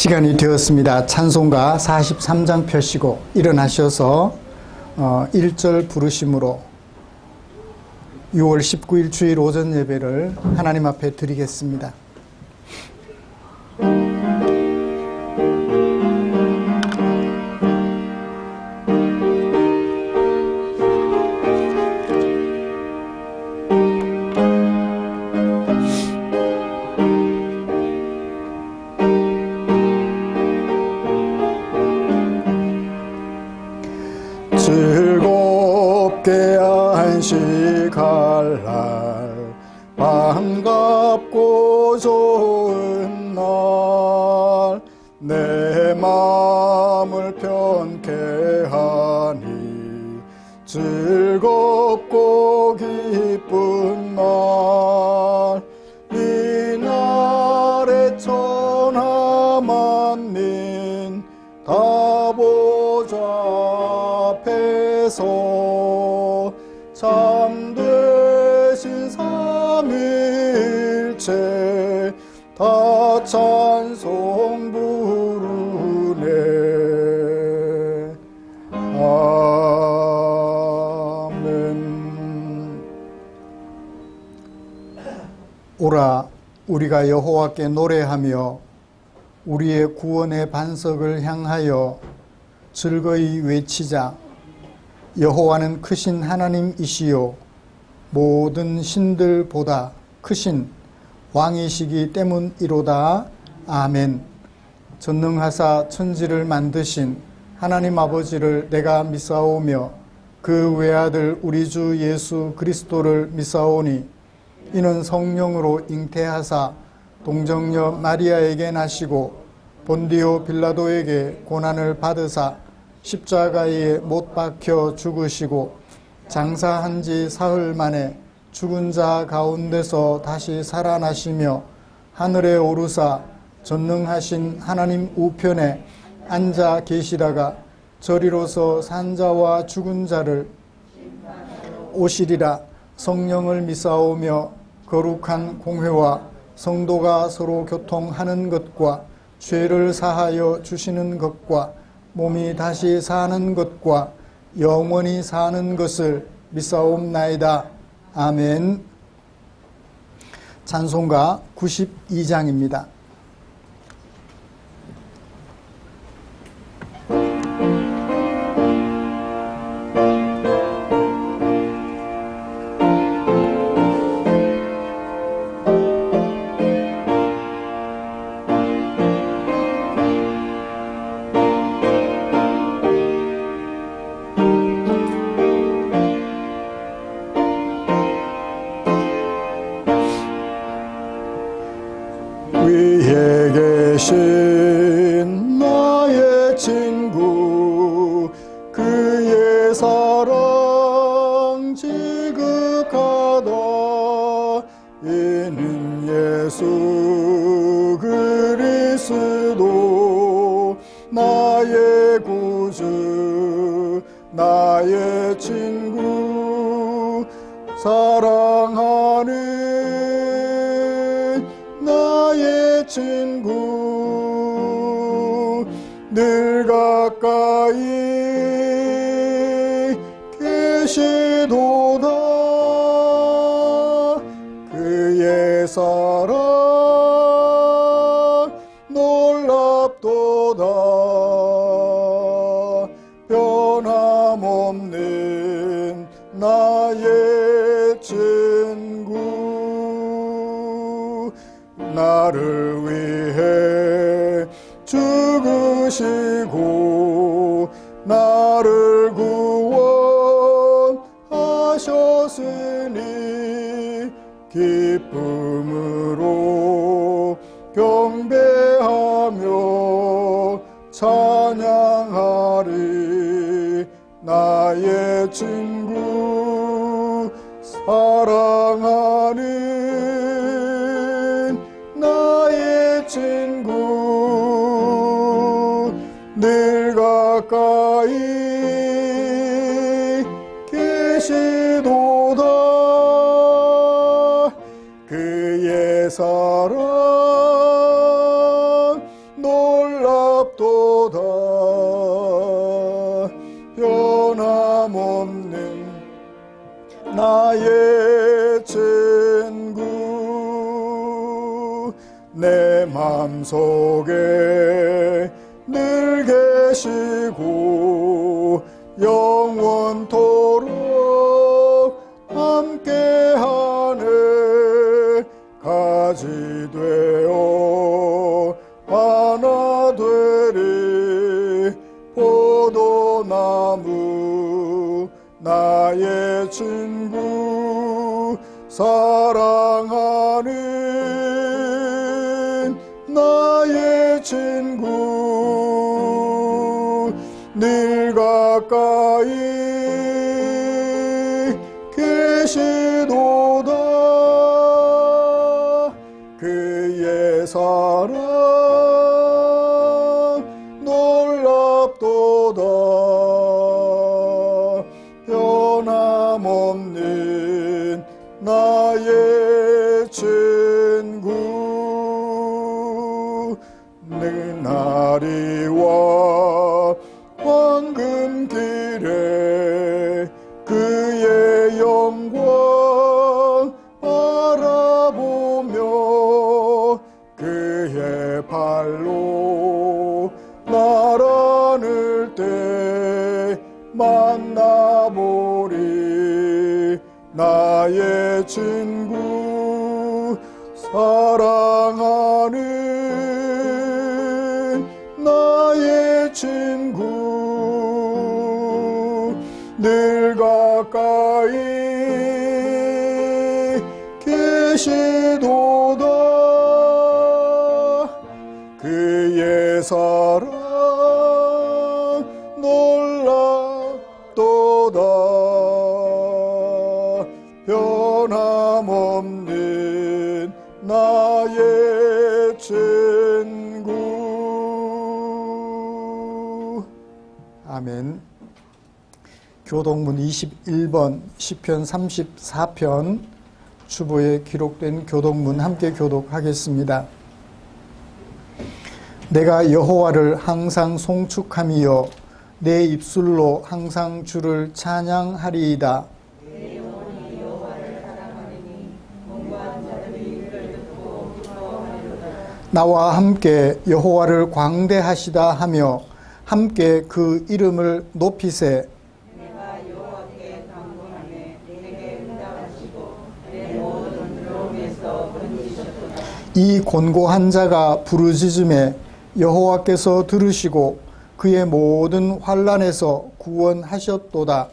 시간이 되었습니다. 찬송가 43장 펴시고 일어나셔서 1절 부르심으로 6월 19일 주일 오전 예배를 하나님 앞에 드리겠습니다. 즐겁게 안식할 날 반갑고 좋은 날 내 마음을 편케 하니 즐겁고 기쁜 날 이날에 천하 만민 다 보좌 앞에서 참되신 삼위일체 다 찬송 부르네. 아멘. 오라 우리가 여호와께 노래하며 우리의 구원의 반석을 향하여 즐거이 외치자. 여호와는 크신 하나님이시요 모든 신들보다 크신 왕이시기 때문이로다. 아멘. 전능하사 천지를 만드신 하나님 아버지를 내가 믿사오며 그 외아들 우리 주 예수 그리스도를 믿사오니 이는 성령으로 잉태하사 동정녀 마리아에게 나시고 본디오 빌라도에게 고난을 받으사 십자가에 못 박혀 죽으시고 장사한 지 사흘 만에 죽은 자 가운데서 다시 살아나시며 하늘에 오르사 전능하신 하나님 우편에 앉아 계시다가 저리로서 산 자와 죽은 자를 오시리라. 성령을 믿사오며 거룩한 공회와 성도가 서로 교통하는 것과 죄를 사하여 주시는 것과 몸이 다시 사는 것과 영원히 사는 것을 믿사옵나이다. 아멘. 찬송가 92장입니다. 위에 계신 나의 친구 그의 사랑 지극하다. 이는 예수 그리스도 나의 구주 나의 친구 사랑하는 나의 친구 늘 가까이 계시도다. 그의 사랑 놀랍도다. 변함없는 나의 친구 나를 위해 죽으시고 나를 구원하셨으니 기쁨으로 경배하며 찬양하리. 나의 친구 사랑하는 나의 친구 늘 가까이 계시도다. 그의 사랑 놀랍도다. 삶 속에 늘 계시고 영원토록 함께하네. 가지 되어 하나 되리. 포도나무 나의 친구 사랑하는 나의 친구 늘 가까이 계시도다. 그의 사랑 놀랍도다. 변함없는 나의 친구 느나리와 황금길에 그의 영광 바라보며 그의 발로 날 안을 때 만나보리. 나의 친구 사랑하는 나의 친구 늘 가까이 계시도다. 그의 사랑 놀랍도다. 변함없는 나의 친구. 아멘. 교독문 21번 시편 34편 주보에 기록된 교독문 함께 교독하겠습니다. 내가 여호와를 항상 송축함이여 내 입술로 항상 주를 찬양하리이다. 나와 함께 여호와를 광대하시다 하며 함께 그 이름을 높이세. 내가 여호와께 간구하매 내게 응답하시고 내 모든 두려움에서 건지셨도다. 이 곤고한 자가 부르짖음에 여호와께서 들으시고 그의 모든 환난에서 구원하셨도다.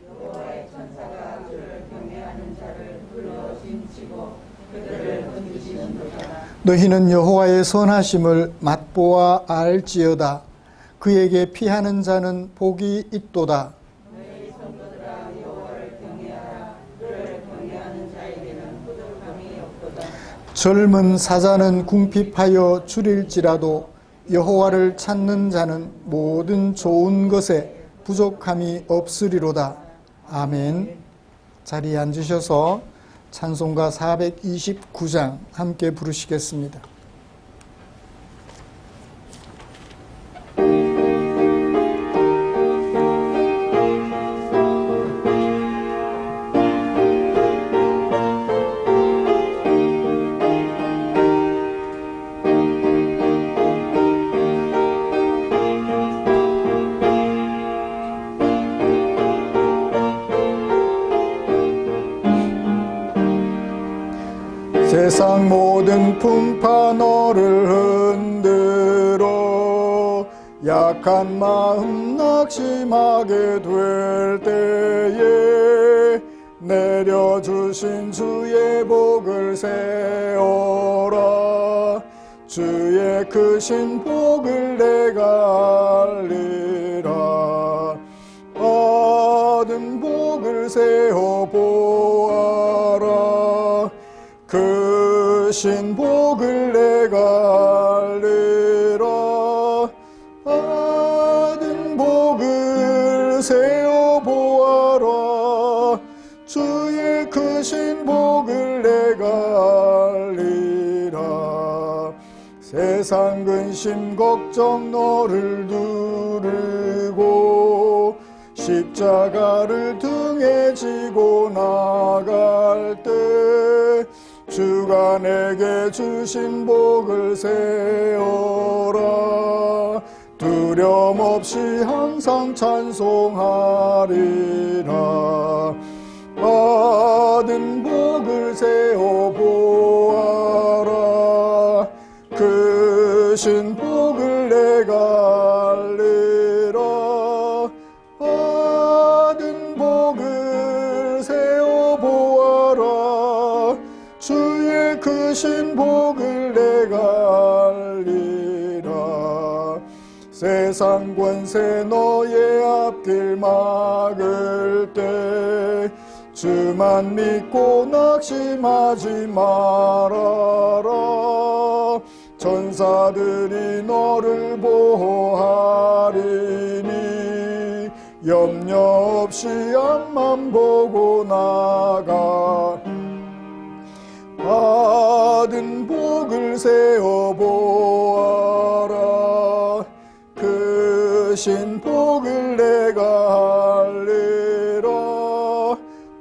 여호와의 천사가 그를 경외하는 자를 불러 심치고 그들을 건지시는도다. 너희는 여호와의 선하심을 맛보아 알지어다. 그에게 피하는 자는 복이 있도다. 너희 성도들아 여호와를 경외하라. 그를 경외하는 자에게는 부족함이 없도다. 젊은 사자는 궁핍하여 줄일지라도 여호와를 찾는 자는 모든 좋은 것에 부족함이 없으리로다. 아멘. 자리에 앉으셔서 찬송가 429장 함께 부르시겠습니다. 세상 모든 풍파 너를 흔들어 약한 마음 낙심하게 될 때에 내려주신 주의 복을 세어라. 주의 크신 복을 내가 알리라. 받은 복을 세어 보아라. 크신 복을 내가 알리라. 받은 복을 세어 보아라. 주의 크신 복을 내가 알리라. 세상 근심 걱정 너를 두르고 십자가를 등에 지고 나갈 때 주가 내게 주신 복을 세어라. 두려움 없이 항상 찬송하리라. 받은 복을 세어 보아라. 크신 복을 내가 알리라. 받은 복을 세어 보아라. 주의 크신 복을 내가 알리라. 세상 권세 너의 앞길 막을 때 주만 믿고 낙심하지 말아라. 천사들이 너를 보호하리니 염려 없이 앞만 보고 나가. 받은 복을 세어 보아라. 크신 복을 내가 알리라.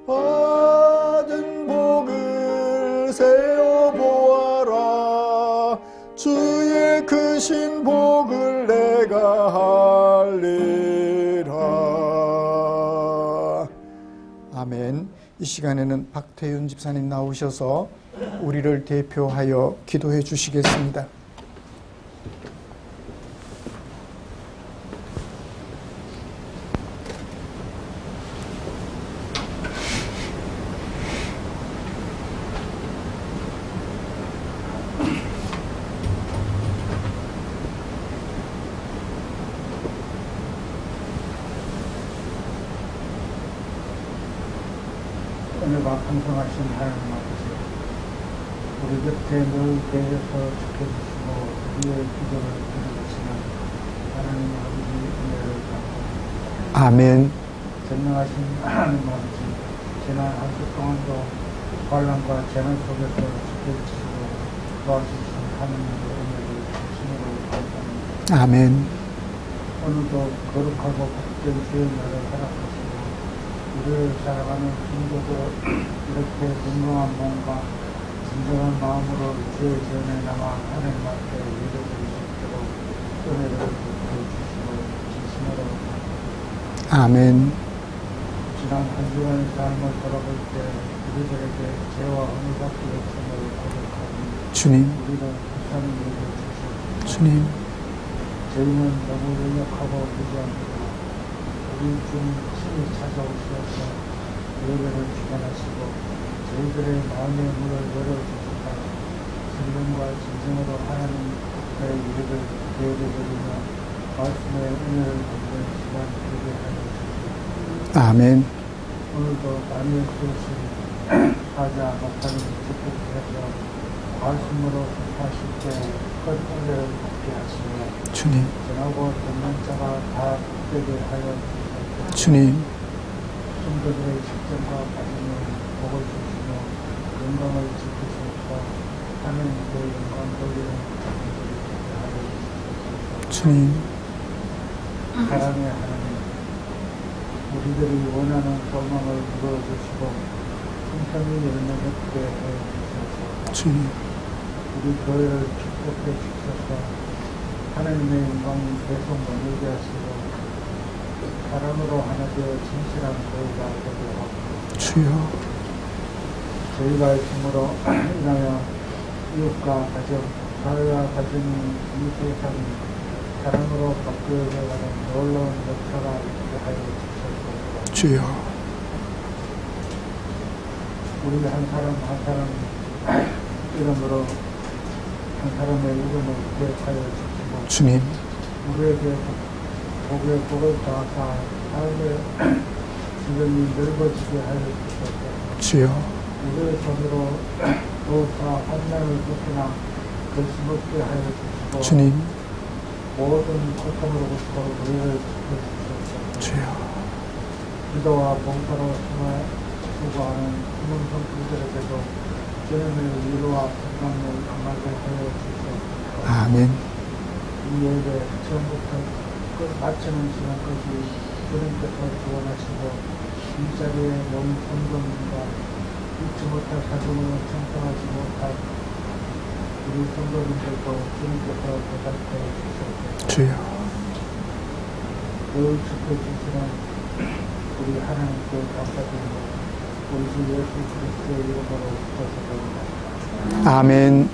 받은 복을 세어 보아라. 주의 크신 복을 내가 알리라. 아멘. 이 시간에는 박태윤 집사님 나오셔서 우리를 대표하여 기도해 주시겠습니다. 은혜가 풍성하신 하나님 아버지, 우리 곁에 늘 계셔서 지켜주시고 우리의 기도를 들어주시는 하나님 아버지 은혜를 감사합니다. 아멘. 전능하신 하나님 아버지, 지난 한 주 동안도 환난과 재난 속에서 지켜주시고 도와주신 하나님의 은혜를 주심으로 감사합니다. 아멘. 오늘도 거룩하고 복된 주의 날을 허락하시고 우리를 살아가는 성도들 이렇게 건강한 몸과 진정한 마음으로 주의 전에 남아 하나님 앞에 예배드릴 수 있도록 은혜를 베풀어주시고 진심으로 감사합니다. 아멘. 지난 한 주간의 삶을 돌아볼 때 우리들에게 죄와 은혜밖에 없음을 고백하니 주님, 우리를 부산히 여겨주시옵소서. 주님, 저희는 너무 연약하고 부족합니다. 우리 중 친히 찾아오셔서 예배를 주관하시고 저희들의 마음의 문을 열어주시다. 성령과 진정으로 하나님의 예배를 예배드리며 말씀의 은혜를 받는 시간 되게 하여 주시옵소서. 아멘. 오늘도 나누어 주신 사자 마타는 축복해서 말씀으로 접하실 때 큰 은혜를 받게 하시며 주님, 전하고 듣는 자가 다 되게 하여 주시옵소서. 주님, 성도들의 식전과 빠짐을 복을 주시며 영광을 지키시옵소서. 하나님께 영광 돌리는 자들이 되게 하여 주시옵소서. 주님, 사랑의 하나님, 우리들이 원하는 소망을 이루어주시고 풍성히 열매맺게 하여 주시옵소서. 주님, 우리 교회를 축복해 주셔서 하나님의 영광이 계속 머물게 하시고 사랑으로 하나 되어 진실한 교회가 되게 하고 주여, 저희가 있음으로 인하여 이웃과 가정, 사회와 가정이 이 세상이 사랑으로 바뀌어가는 놀라운 역사가 있게 하여 주시옵소서. 주여, 우리 한 사람 한 사람 이름으로 한 사람의 이름을 기억하여 주시고 주님, 우리에게 복의 복을 더하사 삶의 지경이 넓어지게 하여 주시옵소서. 주여, 우리의 손으로 도사 환난을 쫓기나 거침없게 하여 주시고 주님, 모든 고통으로부터 우리를 지켜주시옵소서. 주여, 기도와 봉사로 수고하는 힘은 성도들에게도 주님의 위로와 평강을 강하게 하여 주시옵소서. 아멘. 이 예배 처음부터 끝 마치는 시간까지 주님께서 지원하시고 이 자리에 온 성도님과 잊지 못할 사정으로 청소하지 못할 우리 성도님들도 주님께서 보살펴 주셨고 주여. 늘 지켜주시는 우리 하나님께 감사드립니다. 우리 주 예수 그리스도의 이름으로 기도드립니다. 아멘.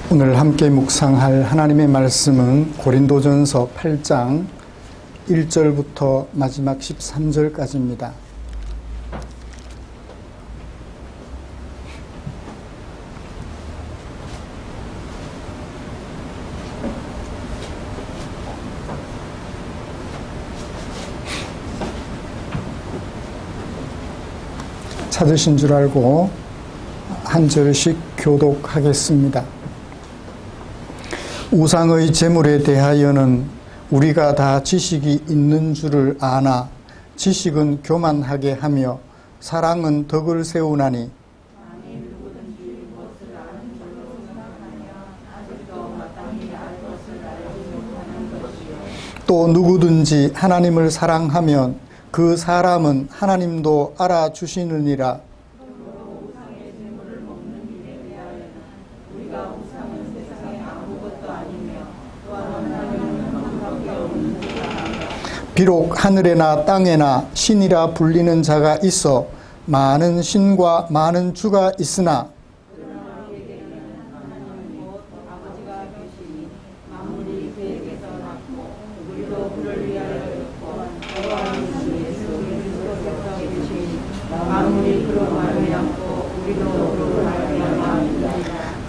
오늘 함께 묵상할 하나님의 말씀은 고린도전서 8장 1절부터 마지막 13절까지입니다. 찾으신 줄 알고 한 절씩 교독하겠습니다. 우상의 제물에 대하여는 우리가 다 지식이 있는 줄을 아나 지식은 교만하게 하며 사랑은 덕을 세우나니 또 누구든지 하나님을 사랑하면 그 사람은 하나님도 알아주시느니라. 비록 하늘에나 땅에나 신이라 불리는 자가 있어 많은 신과 많은 주가 있으나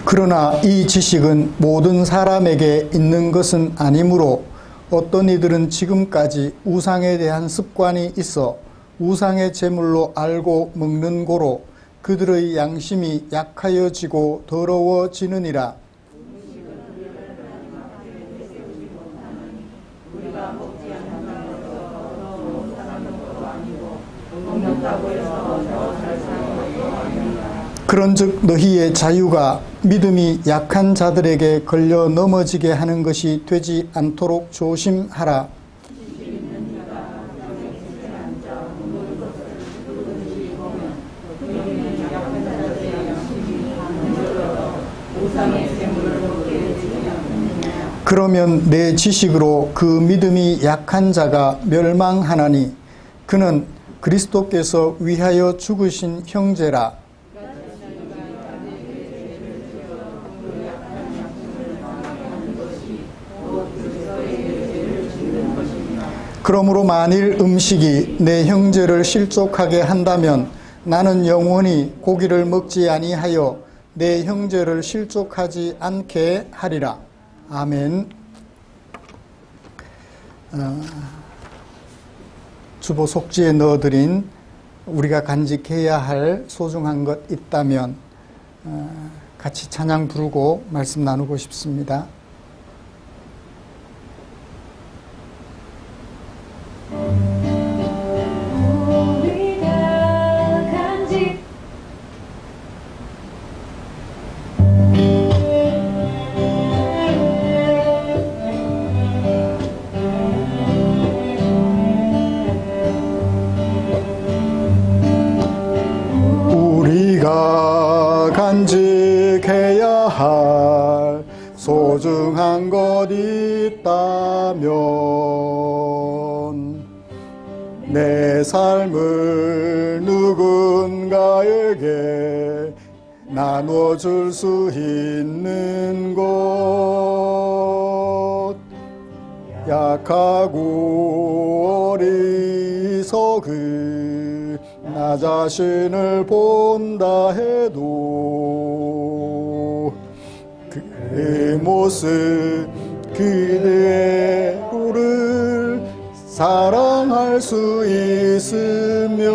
그러나 이 지식은 모든 사람에게 있는 것은 아니므로 어떤 이들은 지금까지 우상에 대한 습관이 있어 우상의 제물로 알고 먹는 고로 그들의 양심이 약하여지고 더러워지느니라. 그런즉 너희의 자유가 믿음이 약한 자들에게 걸려 넘어지게 하는 것이 되지 않도록 조심하라. 그러면 내 지식으로 그 믿음이 약한 자가 멸망하나니 그는 그리스도께서 위하여 죽으신 형제라. 그러므로 만일 음식이 내 형제를 실족하게 한다면 나는 영원히 고기를 먹지 아니하여 내 형제를 실족하지 않게 하리라. 아멘. 주보 속지에 넣어드린 우리가 간직해야 할 소중한 것 있다면 같이 찬양 부르고 말씀 나누고 싶습니다. 우리가 간직해야 할 소중한 것 있다면 내 삶을 누군가에게 나눠줄 수 있는 곳, 약하고 어리석은 나 자신을 본다 해도 그의 모습 그대로를 사랑할 수 있으며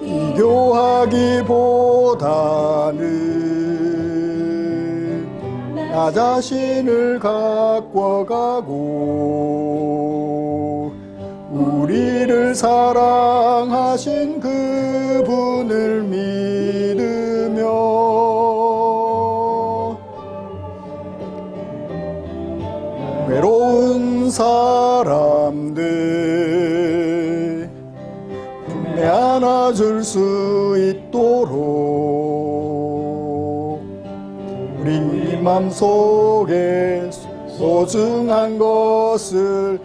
비교하기보다는 나 자신을 가꿔가고 우리를 사랑하신 그분을 믿으며 외로운 사람들 품에 안아줄 수 있도록 우리 맘속에 소중한 것을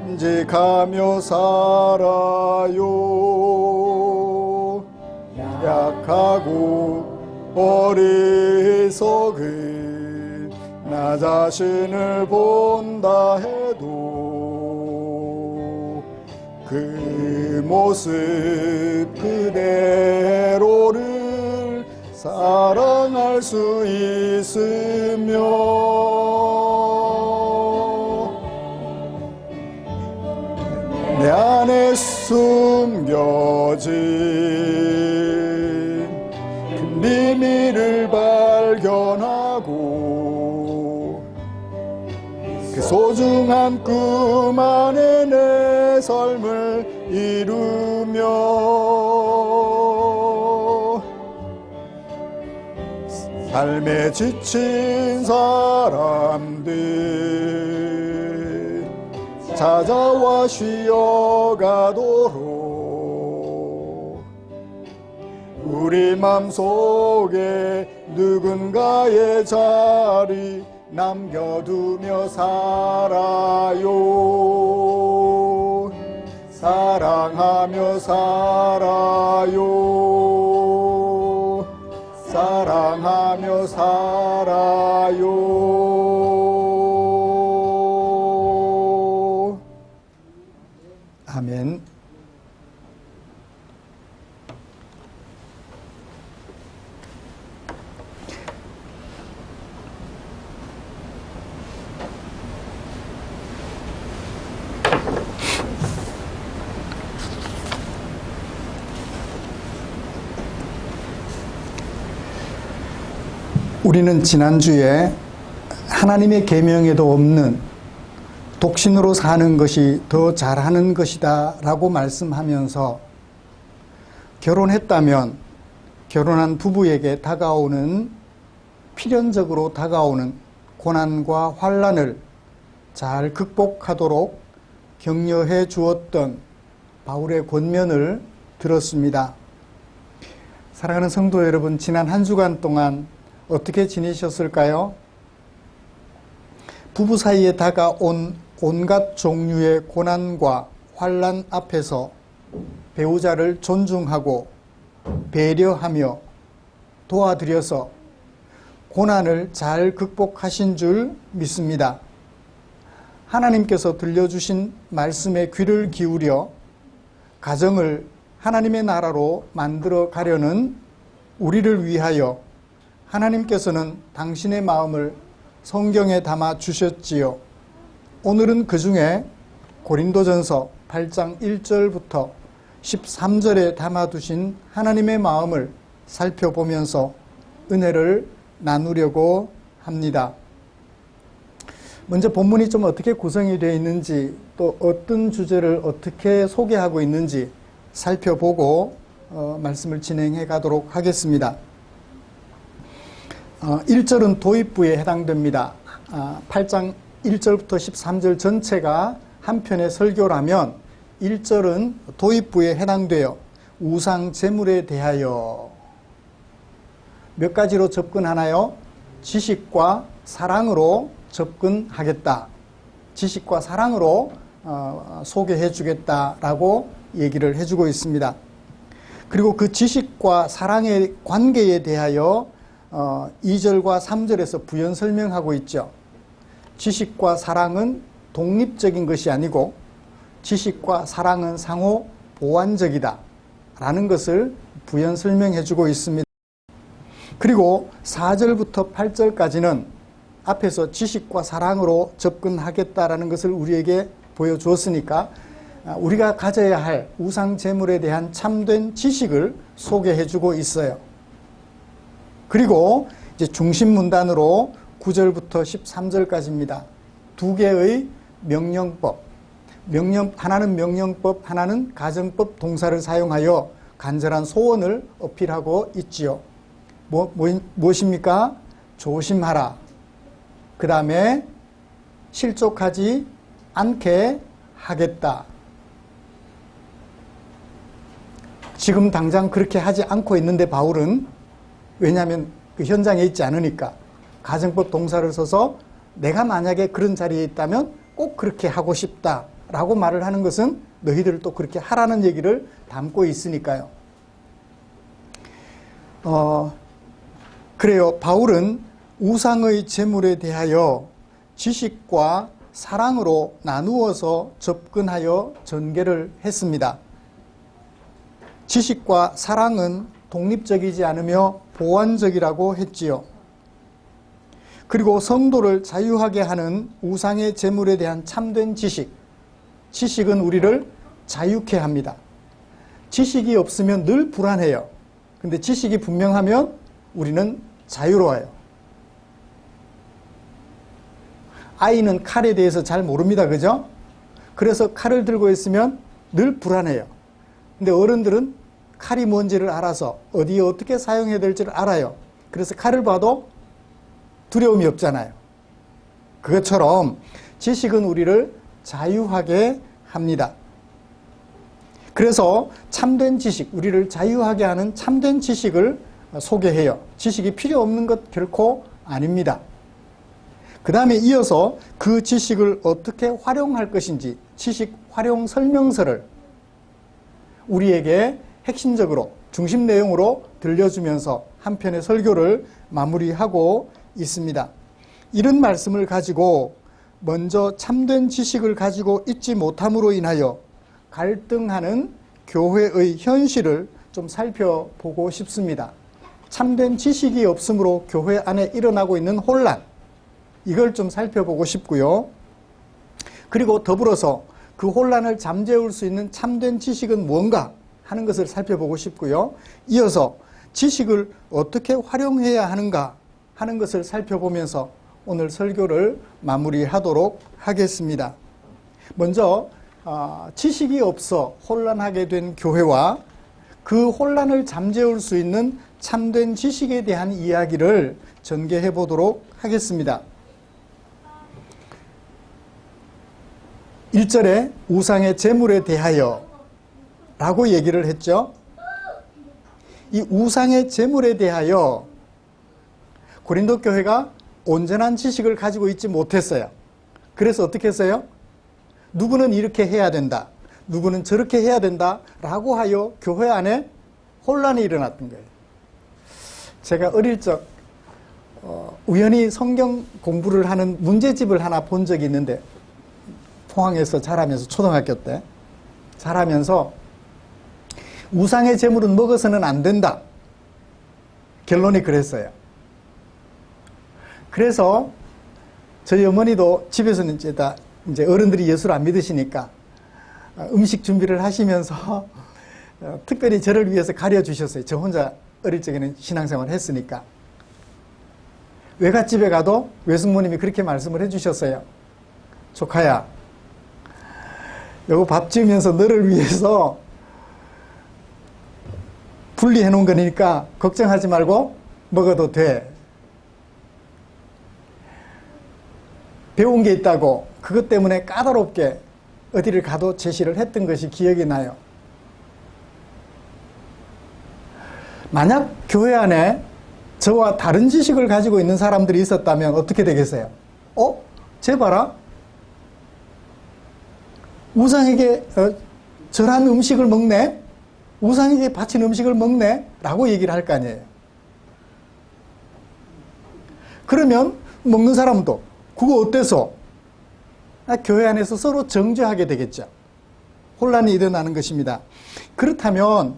간직하며 살아요. 약하고 어리석은 나 자신을 본다 해도 그 모습 그대로를 사랑할 수 있으며 내 안에 숨겨진 큰 비밀을 발견하고 그 소중한 꿈 안에 내 삶을 이루며 삶에 지친 사람들 찾아와 쉬어가도록 우리 맘속에 누군가의 자리 남겨두며 살아요. 사랑하며 살아요. 사랑하며 살아요. 아멘. 우리는 지난주에 하나님의 계명에도 없는 독신으로 사는 것이 더 잘하는 것이다 라고 말씀하면서 결혼했다면 결혼한 부부에게 다가오는 필연적으로 다가오는 고난과 환난을 잘 극복하도록 격려해 주었던 바울의 권면을 들었습니다. 사랑하는 성도 여러분, 지난 한 주간 동안 어떻게 지내셨을까요? 부부 사이에 다가온 온갖 종류의 고난과 환난 앞에서 배우자를 존중하고 배려하며 도와드려서 고난을 잘 극복하신 줄 믿습니다. 하나님께서 들려주신 말씀에 귀를 기울여 가정을 하나님의 나라로 만들어 가려는 우리를 위하여 하나님께서는 당신의 마음을 성경에 담아 주셨지요. 오늘은 그 중에 고린도전서 8장 1절부터 13절에 담아두신 하나님의 마음을 살펴보면서 은혜를 나누려고 합니다. 먼저 본문이 좀 어떻게 구성이 되어 있는지, 또 어떤 주제를 어떻게 소개하고 있는지 살펴보고 말씀을 진행해 가도록 하겠습니다. 1절은 도입부에 해당됩니다. 8장 1절부터 13절 전체가 한 편의 설교라면 1절은 도입부에 해당되어 우상 제물에 대하여 몇 가지로 접근하나요? 지식과 사랑으로 접근하겠다. 지식과 사랑으로 소개해 주겠다라고 얘기를 해주고 있습니다. 그리고 그 지식과 사랑의 관계에 대하여 2절과 3절에서 부연 설명하고 있죠. 지식과 사랑은 독립적인 것이 아니고 지식과 사랑은 상호 보완적이다 라는 것을 부연 설명해 주고 있습니다. 그리고 4절부터 8절까지는 앞에서 지식과 사랑으로 접근하겠다라는 것을 우리에게 보여주었으니까 우리가 가져야 할 우상 제물에 대한 참된 지식을 소개해주고 있어요. 그리고 이제 중심 문단으로 9절부터 13절까지입니다. 두 개의 명령법, 하나는 명령법, 하나는 가정법 동사를 사용하여 간절한 소원을 어필하고 있지요. 무엇입니까? 조심하라. 그 다음에 실족하지 않게 하겠다. 지금 당장 그렇게 하지 않고 있는데 바울은, 왜냐하면 그 현장에 있지 않으니까 가정법 동사를 써서 내가 만약에 그런 자리에 있다면 꼭 그렇게 하고 싶다라고 말을 하는 것은 너희들 또 그렇게 하라는 얘기를 담고 있으니까요. 그래요. 바울은 우상의 제물에 대하여 지식과 사랑으로 나누어서 접근하여 전개를 했습니다. 지식과 사랑은 독립적이지 않으며 보완적이라고 했지요. 그리고 성도를 자유하게 하는 우상의 제물에 대한 참된 지식은 우리를 자유케 합니다. 지식이 없으면 늘 불안해요. 근데 지식이 분명하면 우리는 자유로워요. 아이는 칼에 대해서 잘 모릅니다. 그죠? 그래서 칼을 들고 있으면 늘 불안해요. 근데 어른들은 칼이 뭔지를 알아서 어디에 어떻게 사용해야 될지를 알아요. 그래서 칼을 봐도 두려움이 없잖아요. 그것처럼 지식은 우리를 자유하게 합니다. 그래서 참된 지식, 우리를 자유하게 하는 참된 지식을 소개해요. 지식이 필요 없는 것 결코 아닙니다. 그 다음에 이어서 그 지식을 어떻게 활용할 것인지 지식 활용 설명서를 우리에게 핵심적으로 중심 내용으로 들려주면서 한 편의 설교를 마무리하고 있습니다. 이런 말씀을 가지고 먼저 참된 지식을 가지고 있지 못함으로 인하여 갈등하는 교회의 현실을 좀 살펴보고 싶습니다. 참된 지식이 없으므로 교회 안에 일어나고 있는 혼란, 이걸 좀 살펴보고 싶고요. 그리고 더불어서 그 혼란을 잠재울 수 있는 참된 지식은 뭔가 하는 것을 살펴보고 싶고요. 이어서 지식을 어떻게 활용해야 하는가 하는 것을 살펴보면서 오늘 설교를 마무리하도록 하겠습니다. 먼저 지식이 없어 혼란하게 된 교회와 그 혼란을 잠재울 수 있는 참된 지식에 대한 이야기를 전개해 보도록 하겠습니다. 1절에 우상의 제물에 대하여 라고 얘기를 했죠. 이 우상의 제물에 대하여 고린도 교회가 온전한 지식을 가지고 있지 못했어요. 그래서 어떻게 했어요? 누구는 이렇게 해야 된다, 누구는 저렇게 해야 된다 라고 하여 교회 안에 혼란이 일어났던 거예요. 제가 어릴 적 우연히 성경 공부를 하는 문제집을 하나 본 적이 있는데, 포항에서 자라면서 초등학교 때 자라면서 우상의 제물은 먹어서는 안 된다, 결론이 그랬어요. 그래서 저희 어머니도 집에서는 이제 어른들이 예수를 안 믿으시니까 음식 준비를 하시면서 특별히 저를 위해서 가려주셨어요. 저 혼자 어릴 적에는 신앙생활을 했으니까. 외갓집에 가도 외숙모님이 그렇게 말씀을 해주셨어요. 조카야, 요거 밥 지으면서 너를 위해서 분리해 놓은 거니까 걱정하지 말고 먹어도 돼. 배운 게 있다고 그것 때문에 까다롭게 어디를 가도 제시를 했던 것이 기억이 나요. 만약 교회 안에 저와 다른 지식을 가지고 있는 사람들이 있었다면 어떻게 되겠어요? 쟤 봐라, 우상에게 절한 음식을 먹네, 우상에게 바친 음식을 먹네 라고 얘기를 할 거 아니에요. 그러면 먹는 사람도 그거 어때서? 교회 안에서 서로 정죄하게 되겠죠. 혼란이 일어나는 것입니다. 그렇다면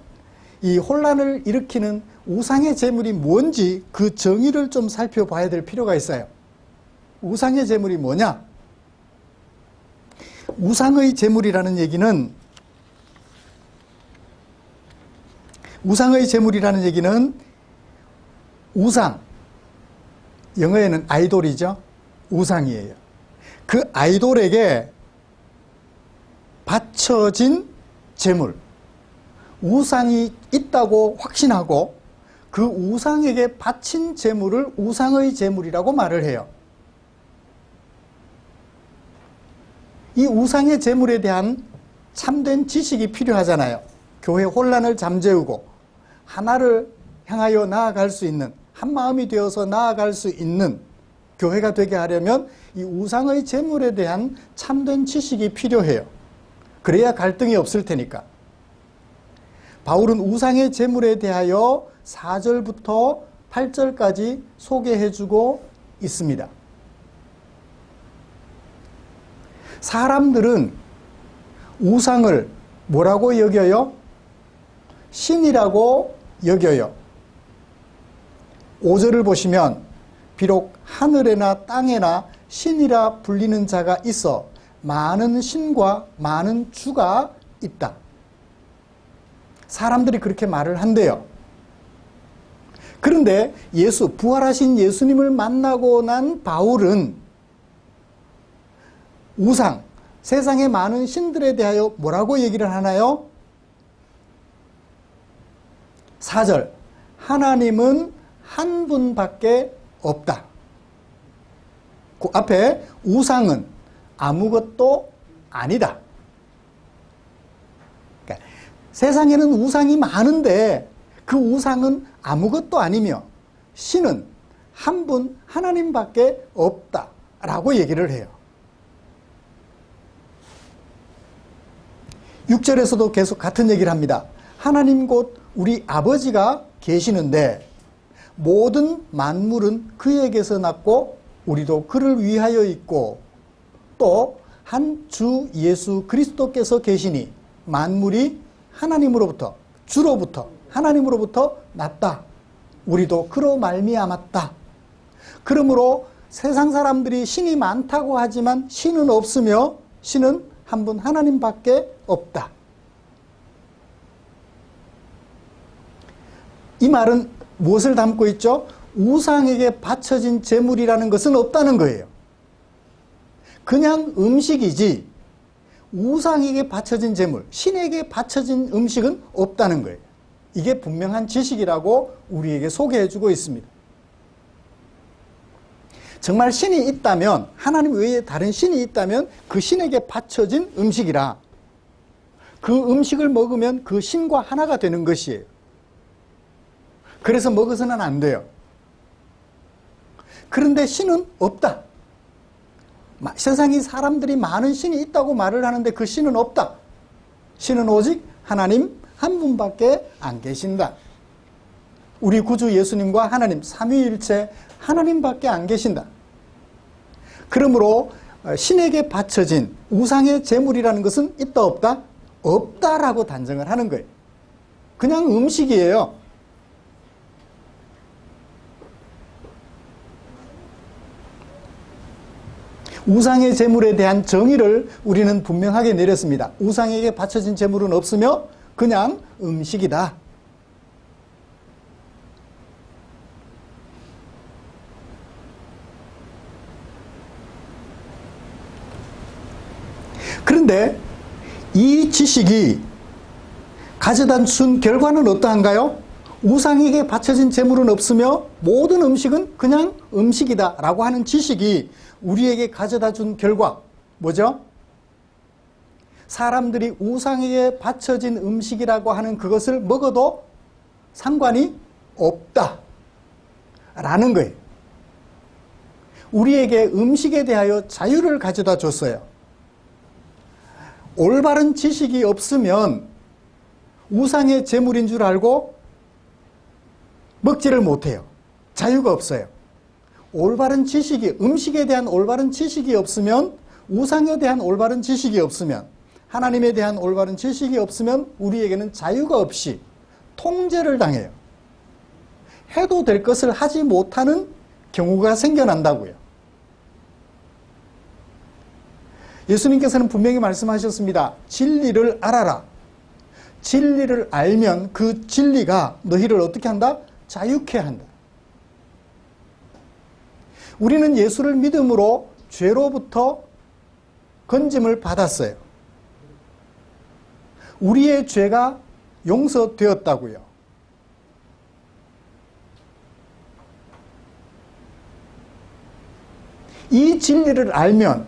이 혼란을 일으키는 우상의 제물이 뭔지 그 정의를 좀 살펴봐야 될 필요가 있어요. 우상의 제물이 뭐냐? 우상의 제물이라는 얘기는 우상, 영어에는 아이돌이죠. 우상이에요. 그 아이돌에게 바쳐진 제물, 우상이 있다고 확신하고 그 우상에게 바친 제물을 우상의 제물이라고 말을 해요. 이 우상의 제물에 대한 참된 지식이 필요하잖아요. 교회 혼란을 잠재우고 하나를 향하여 나아갈 수 있는, 한 마음이 되어서 나아갈 수 있는 교회가 되게 하려면 이 우상의 제물에 대한 참된 지식이 필요해요. 그래야 갈등이 없을 테니까. 바울은 우상의 제물에 대하여 4절부터 8절까지 소개해주고 있습니다. 사람들은 우상을 뭐라고 여겨요? 신이라고 여겨요. 5절을 보시면 비록 하늘에나 땅에나 신이라 불리는 자가 있어 많은 신과 많은 주가 있다. 사람들이 그렇게 말을 한대요. 그런데 부활하신 예수님을 만나고 난 바울은 우상, 세상의 많은 신들에 대하여 뭐라고 얘기를 하나요? 4절, 하나님은 한 분밖에 없다. 그 앞에 우상은 아무것도 아니다. 그러니까 세상에는 우상이 많은데 그 우상은 아무것도 아니며 신은 한 분 하나님밖에 없다라고 얘기를 해요. 6절에서도 계속 같은 얘기를 합니다. 하나님 곧 우리 아버지가 계시는데 모든 만물은 그에게서 났고 우리도 그를 위하여 있고 또 한 주 예수 그리스도께서 계시니 만물이 하나님으로부터 주로부터 하나님으로부터 났다. 우리도 그로 말미암았다. 그러므로 세상 사람들이 신이 많다고 하지만 신은 없으며 신은 한 분 하나님밖에 없다. 이 말은 무엇을 담고 있죠? 우상에게 바쳐진 제물이라는 것은 없다는 거예요. 그냥 음식이지 우상에게 바쳐진 제물, 신에게 바쳐진 음식은 없다는 거예요. 이게 분명한 지식이라고 우리에게 소개해주고 있습니다. 정말 신이 있다면, 하나님 외에 다른 신이 있다면 그 신에게 바쳐진 음식이라 그 음식을 먹으면 그 신과 하나가 되는 것이에요. 그래서 먹어서는 안 돼요. 그런데 신은 없다. 세상에 사람들이 많은 신이 있다고 말을 하는데 그 신은 없다. 신은 오직 하나님 한 분밖에 안 계신다. 우리 구주 예수님과 하나님 삼위일체 하나님밖에 안 계신다. 그러므로 신에게 바쳐진 우상의 제물이라는 것은 있다 없다? 없다라고 단정을 하는 거예요. 그냥 음식이에요. 우상의 제물에 대한 정의를 우리는 분명하게 내렸습니다. 우상에게 바쳐진 제물은 없으며 그냥 음식이다. 그런데 이 지식이 가져다 준 결과는 어떠한가요? 우상에게 바쳐진 제물은 없으며 모든 음식은 그냥 음식이다 라고 하는 지식이 우리에게 가져다 준 결과 뭐죠? 사람들이 우상에게 바쳐진 음식이라고 하는 그것을 먹어도 상관이 없다 라는 거예요. 우리에게 음식에 대하여 자유를 가져다 줬어요. 올바른 지식이 없으면 우상의 제물인 줄 알고 먹지를 못해요. 자유가 없어요. 올바른 지식이, 음식에 대한 올바른 지식이 없으면, 우상에 대한 올바른 지식이 없으면, 하나님에 대한 올바른 지식이 없으면 우리에게는 자유가 없이 통제를 당해요. 해도 될 것을 하지 못하는 경우가 생겨난다고요. 예수님께서는 분명히 말씀하셨습니다. 진리를 알아라. 진리를 알면 그 진리가 너희를 어떻게 한다? 자유케 한다. 우리는 예수를 믿음으로 죄로부터 건짐을 받았어요. 우리의 죄가 용서되었다고요. 이 진리를 알면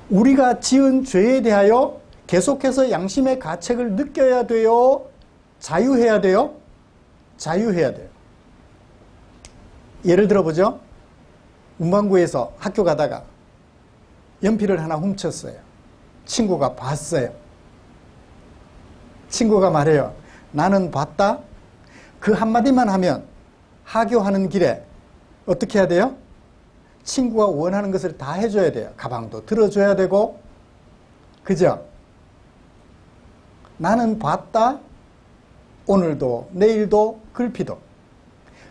우리가 지은 죄에 대하여 계속해서 양심의 가책을 느껴야 돼요? 자유해야 돼요? 자유해야 돼요. 예를 들어보죠. 문방구에서 학교 가다가 연필을 하나 훔쳤어요. 친구가 봤어요. 친구가 말해요. 나는 봤다. 그 한마디만 하면 하교하는 길에 어떻게 해야 돼요? 친구가 원하는 것을 다 해줘야 돼요. 가방도 들어줘야 되고, 그죠? 나는 봤다. 오늘도 내일도 글피도.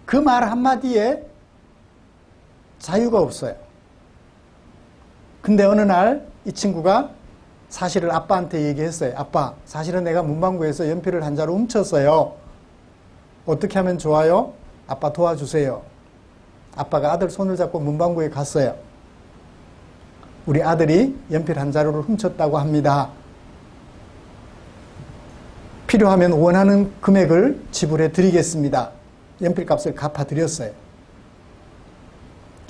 그 말 한마디에 자유가 없어요. 근데 어느 날 이 친구가 사실을 아빠한테 얘기했어요. 아빠, 사실은 내가 문방구에서 연필을 한 자루 훔쳤어요. 어떻게 하면 좋아요? 아빠 도와주세요. 아빠가 아들 손을 잡고 문방구에 갔어요. 우리 아들이 연필 한 자루를 훔쳤다고 합니다. 필요하면 원하는 금액을 지불해 드리겠습니다. 연필값을 갚아드렸어요.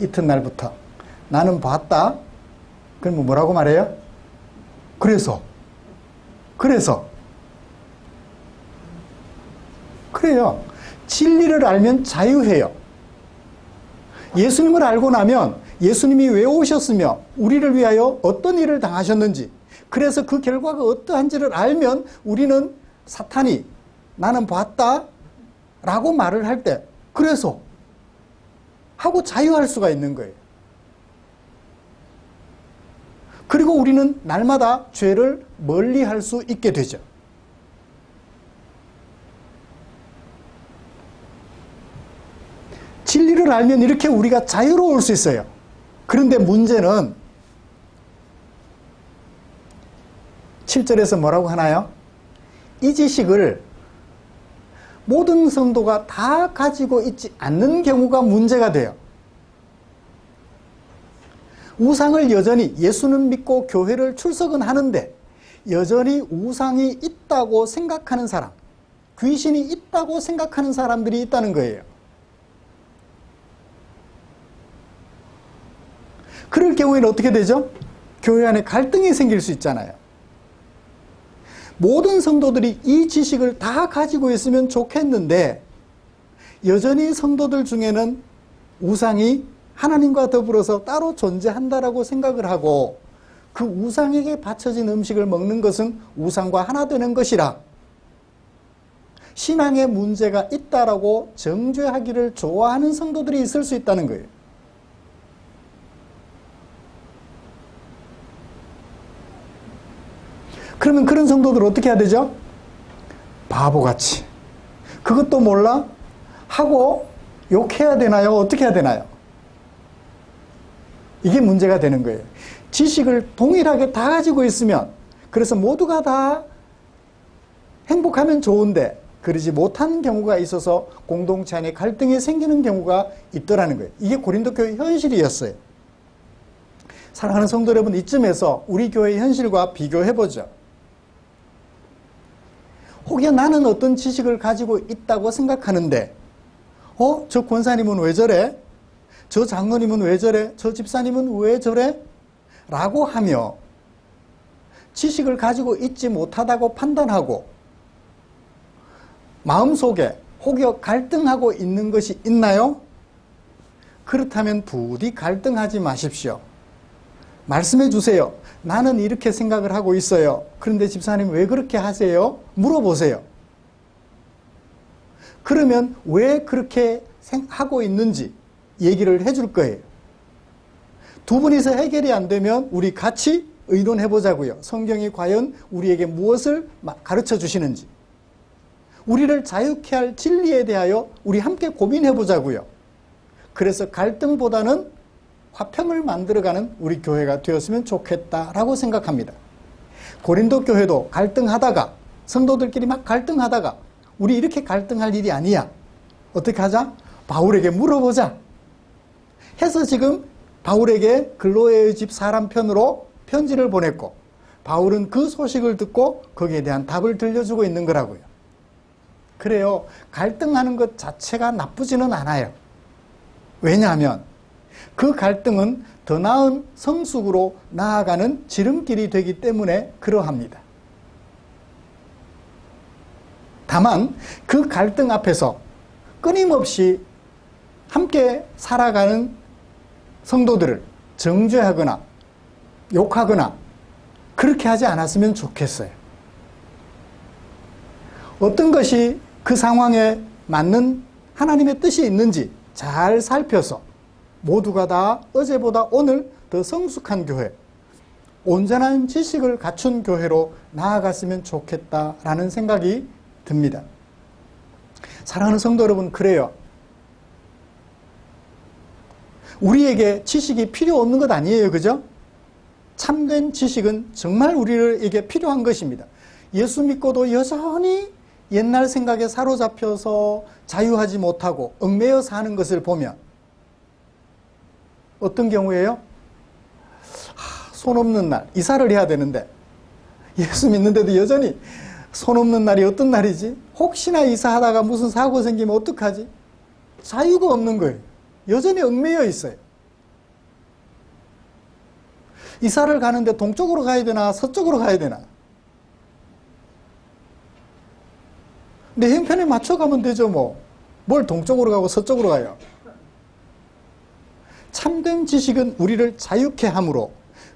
이튿날부터 나는 봤다. 그럼 뭐라고 말해요? 그래요. 진리를 알면 자유해요. 예수님을 알고 나면 예수님이 왜 오셨으며 우리를 위하여 어떤 일을 당하셨는지, 그래서 그 결과가 어떠한지를 알면 우리는 사탄이 나는 봤다 라고 말을 할 때 그래서 하고 자유할 수가 있는 거예요. 그리고 우리는 날마다 죄를 멀리할 수 있게 되죠. 진리를 알면 이렇게 우리가 자유로울 수 있어요. 그런데 문제는 7절에서 뭐라고 하나요? 이 지식을 모든 성도가 다 가지고 있지 않는 경우가 문제가 돼요. 우상을 여전히, 예수는 믿고 교회를 출석은 하는데 여전히 우상이 있다고 생각하는 사람, 귀신이 있다고 생각하는 사람들이 있다는 거예요. 그럴 경우에는 어떻게 되죠? 교회 안에 갈등이 생길 수 있잖아요. 모든 성도들이 이 지식을 다 가지고 있으면 좋겠는데 여전히 성도들 중에는 우상이 하나님과 더불어서 따로 존재한다라고 생각을 하고 그 우상에게 바쳐진 음식을 먹는 것은 우상과 하나 되는 것이라 신앙에 문제가 있다라고 정죄하기를 좋아하는 성도들이 있을 수 있다는 거예요. 그러면 그런 성도들은 어떻게 해야 되죠? 바보같이 그것도 몰라? 하고 욕해야 되나요? 어떻게 해야 되나요? 이게 문제가 되는 거예요. 지식을 동일하게 다 가지고 있으면, 그래서 모두가 다 행복하면 좋은데 그러지 못한 경우가 있어서 공동체 안에 갈등이 생기는 경우가 있더라는 거예요. 이게 고린도 교회 현실이었어요. 사랑하는 성도 여러분, 이쯤에서 우리 교회의 현실과 비교해보죠. 혹여 나는 어떤 지식을 가지고 있다고 생각하는데 저 권사님은 왜 저래? 저 장로님은 왜 저래? 저 집사님은 왜 저래? 라고 하며 지식을 가지고 있지 못하다고 판단하고 마음속에 혹여 갈등하고 있는 것이 있나요? 그렇다면 부디 갈등하지 마십시오. 말씀해 주세요. 나는 이렇게 생각을 하고 있어요. 그런데 집사님 왜 그렇게 하세요? 물어보세요. 그러면 왜 그렇게 하고 있는지 얘기를 해줄 거예요. 두 분이서 해결이 안 되면 우리 같이 의논해 보자고요. 성경이 과연 우리에게 무엇을 가르쳐 주시는지, 우리를 자유케 할 진리에 대하여 우리 함께 고민해 보자고요. 그래서 갈등보다는 화평을 만들어가는 우리 교회가 되었으면 좋겠다라고 생각합니다. 고린도 교회도 갈등하다가, 성도들끼리 막 갈등하다가 우리 이렇게 갈등할 일이 아니야. 어떻게 하자? 바울에게 물어보자 해서 지금 바울에게 글로에의 집 사람 편으로 편지를 보냈고, 바울은 그 소식을 듣고 거기에 대한 답을 들려주고 있는 거라고요. 그래요. 갈등하는 것 자체가 나쁘지는 않아요. 왜냐하면 그 갈등은 더 나은 성숙으로 나아가는 지름길이 되기 때문에 그러합니다. 다만 그 갈등 앞에서 끊임없이 함께 살아가는 성도들을 정죄하거나 욕하거나 그렇게 하지 않았으면 좋겠어요. 어떤 것이 그 상황에 맞는 하나님의 뜻이 있는지 잘 살펴서 모두가 다 어제보다 오늘 더 성숙한 교회, 온전한 지식을 갖춘 교회로 나아갔으면 좋겠다라는 생각이 듭니다. 사랑하는 성도 여러분, 그래요. 우리에게 지식이 필요 없는 것 아니에요. 그죠? 참된 지식은 정말 우리에게 필요한 것입니다. 예수 믿고도 여전히 옛날 생각에 사로잡혀서 자유하지 못하고 얽매여 사는 것을 보면 어떤 경우에요? 손 없는 날, 이사를 해야 되는데 예수 믿는데도 여전히 손 없는 날이 어떤 날이지? 혹시나 이사하다가 무슨 사고 생기면 어떡하지? 자유가 없는 거예요. 여전히 얽매여 있어요. 이사를 가는데 동쪽으로 가야 되나 서쪽으로 가야 되나? 내 형편에 맞춰가면 되죠 뭐. 뭘 동쪽으로 가고 서쪽으로 가요. 참된 지식은 우리를 자유케 하므로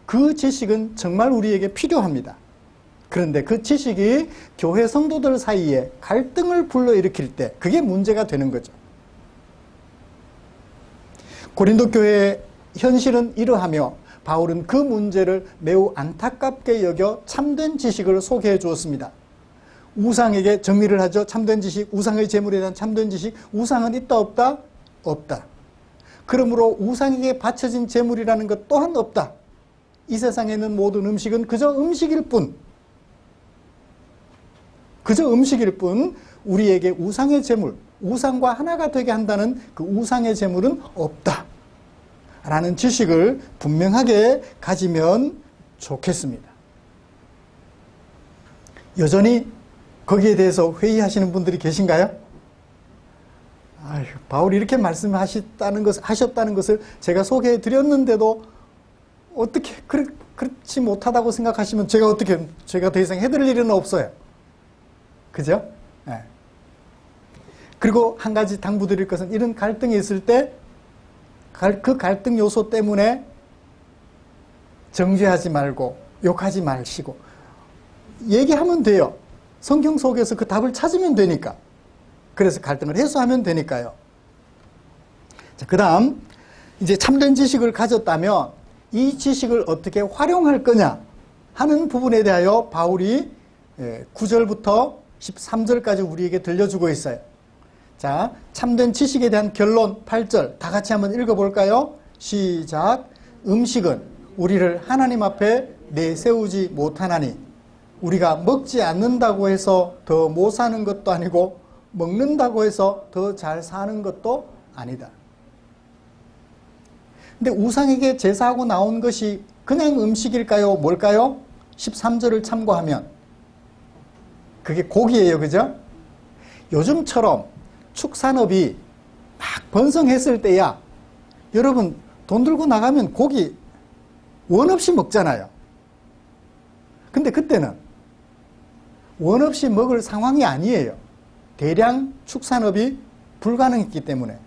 그 지식은 정말 우리에게 필요합니다. 그런데 그 지식이 교회 성도들 사이에 갈등을 불러일으킬 때 그게 문제가 되는 거죠. 고린도 교회의 현실은 이러하며 바울은 그 문제를 매우 안타깝게 여겨 참된 지식을 소개해 주었습니다. 우상에게 정리를 하죠. 참된 지식, 우상의 제물에 대한 참된 지식. 우상은 있다 없다? 없다. 그러므로 우상에게 바쳐진 제물이라는 것 또한 없다. 이 세상에 있는 모든 음식은 그저 음식일 뿐, 우리에게 우상의 제물, 우상과 하나가 되게 한다는 그 우상의 제물은 없다 라는 지식을 분명하게 가지면 좋겠습니다. 여전히 거기에 대해서 회의하시는 분들이 계신가요? 아유, 바울이 이렇게 말씀하셨다는 것을 제가 소개해 드렸는데도 어떻게 그렇지 못하다고 생각하시면 제가 더 이상 해드릴 일은 없어요. 그죠? 네. 그리고 한 가지 당부드릴 것은 이런 갈등이 있을 때 그 갈등 요소 때문에 정죄하지 말고 욕하지 마시고 얘기하면 돼요. 성경 속에서 그 답을 찾으면 되니까. 그래서 갈등을 해소하면 되니까요. 자, 그 다음 이제 참된 지식을 가졌다면 이 지식을 어떻게 활용할 거냐 하는 부분에 대하여 바울이 9절부터 13절까지 우리에게 들려주고 있어요. 자, 참된 지식에 대한 결론 8절 다 같이 한번 읽어볼까요? 시작. 음식은 우리를 하나님 앞에 내세우지 못하나니 우리가 먹지 않는다고 해서 더 못 사는 것도 아니고 먹는다고 해서 더 잘 사는 것도 아니다. 근데 우상에게 제사하고 나온 것이 그냥 음식일까요? 뭘까요? 13절을 참고하면 그게 고기예요. 그죠? 요즘처럼 축산업이 막 번성했을 때야 여러분 돈 들고 나가면 고기 원 없이 먹잖아요. 근데 그때는 원 없이 먹을 상황이 아니에요. 대량 축산업이 불가능했기 때문에.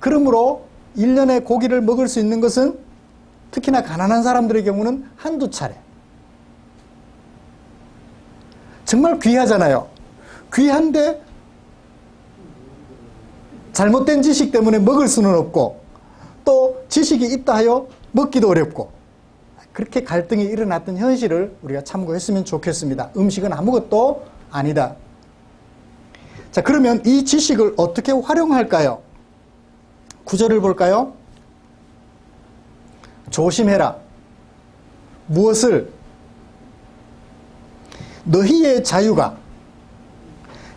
그러므로 1년에 고기를 먹을 수 있는 것은 특히나 가난한 사람들의 경우는 한두 차례. 정말 귀하잖아요. 귀한데 잘못된 지식 때문에 먹을 수는 없고 또 지식이 있다 하여 먹기도 어렵고 그렇게 갈등이 일어났던 현실을 우리가 참고했으면 좋겠습니다. 음식은 아무것도 아니다. 자, 그러면 이 지식을 어떻게 활용할까요? 9절을 볼까요? 조심해라. 무엇을? 너희의 자유가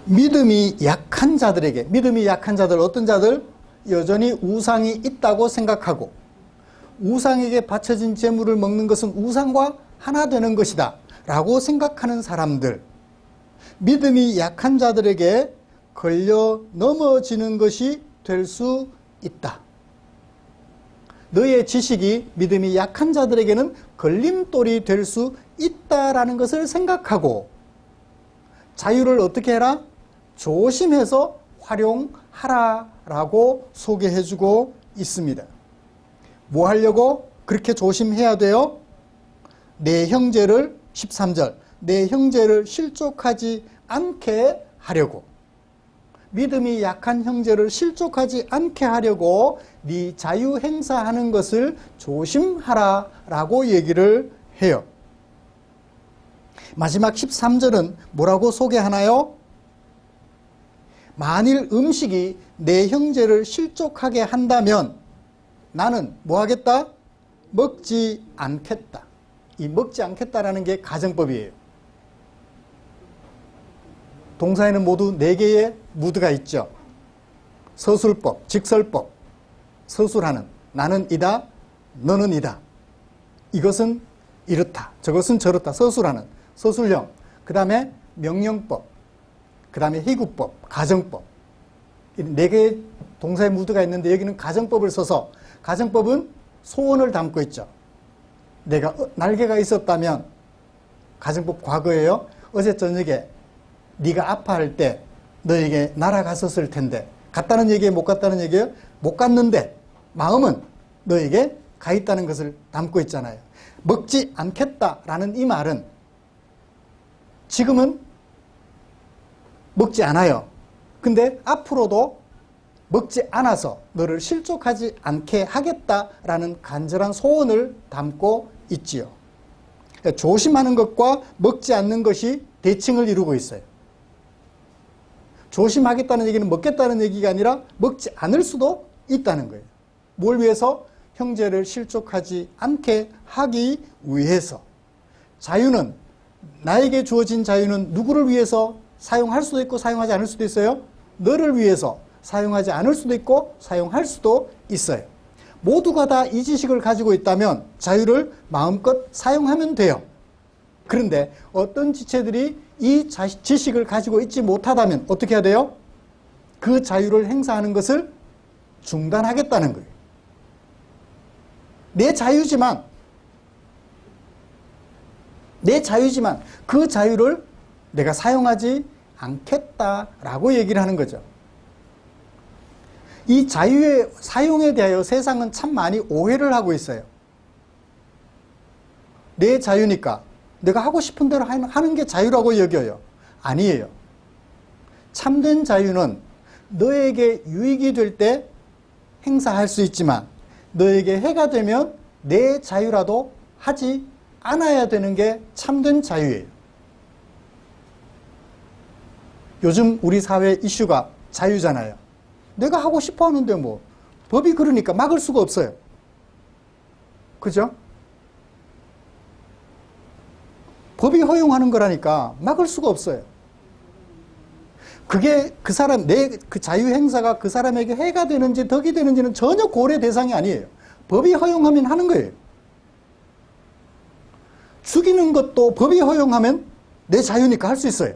믿음이 약한 자들에게, 믿음이 약한 자들, 어떤 자들? 여전히 우상이 있다고 생각하고 우상에게 바쳐진 제물을 먹는 것은 우상과 하나 되는 것이다 라고 생각하는 사람들, 믿음이 약한 자들에게 걸려 넘어지는 것이 될 수 있다. 너의 지식이 믿음이 약한 자들에게는 걸림돌이 될 수 있다라는 것을 생각하고 자유를 어떻게 해라? 조심해서 활용하라라고 소개해주고 있습니다. 뭐 하려고 그렇게 조심해야 돼요? 내 형제를, 13절, 내 형제를 실족하지 않게 하려고. 믿음이 약한 형제를 실족하지 않게 하려고 네 자유 행사하는 것을 조심하라라고 얘기를 해요. 마지막 13절은 뭐라고 소개하나요? 만일 음식이 내 형제를 실족하게 한다면 나는 뭐 하겠다? 먹지 않겠다. 이 먹지 않겠다라는 게 가정법이에요. 동사에는 모두 4개의 무드가 있죠. 서술법, 직설법, 서술하는, 나는 이다, 너는 이다. 이것은 이렇다, 저것은 저렇다. 서술하는, 서술형. 그 다음에 명령법, 그 다음에 희구법, 가정법. 4개의 동사의 무드가 있는데 여기는 가정법을 써서, 가정법은 소원을 담고 있죠. 내가 날개가 있었다면, 가정법 과거예요. 어제 저녁에 네가 아파할 때 너에게 날아갔었을 텐데, 갔다는 얘기예요, 못 갔다는 얘기예요? 못 갔는데 마음은 너에게 가 있다는 것을 담고 있잖아요. 먹지 않겠다라는 이 말은 지금은 먹지 않아요. 근데 앞으로도 먹지 않아서 너를 실족하지 않게 하겠다라는 간절한 소원을 담고 있지요. 조심하는 것과 먹지 않는 것이 대칭을 이루고 있어요. 조심하겠다는 얘기는 먹겠다는 얘기가 아니라 먹지 않을 수도 있다는 거예요. 뭘 위해서? 형제를 실족하지 않게 하기 위해서. 자유는, 나에게 주어진 자유는 누구를 위해서 사용할 수도 있고 사용하지 않을 수도 있어요. 너를 위해서 사용하지 않을 수도 있고 사용할 수도 있어요. 모두가 다 이 지식을 가지고 있다면 자유를 마음껏 사용하면 돼요. 그런데 어떤 지체들이 이 지식을 가지고 있지 못하다면 어떻게 해야 돼요? 그 자유를 행사하는 것을 중단하겠다는 거예요. 내 자유지만 그 자유를 내가 사용하지 않겠다라고 얘기를 하는 거죠. 이 자유의 사용에 대하여 세상은 참 많이 오해를 하고 있어요. 내 자유니까 내가 하고 싶은 대로 하는 게 자유라고 여겨요. 아니에요. 참된 자유는 너에게 유익이 될 때 행사할 수 있지만 너에게 해가 되면 내 자유라도 하지 않아야 되는 게 참된 자유예요. 요즘 우리 사회 이슈가 자유잖아요. 내가 하고 싶어 하는데 뭐 법이 그러니까 막을 수가 없어요. 그죠? 법이 허용하는 거라니까 막을 수가 없어요. 그게 그 사람, 그 자유 행사가 그 사람에게 해가 되는지 덕이 되는지는 전혀 고려 대상이 아니에요. 법이 허용하면 하는 거예요. 죽이는 것도 법이 허용하면 내 자유니까 할 수 있어요.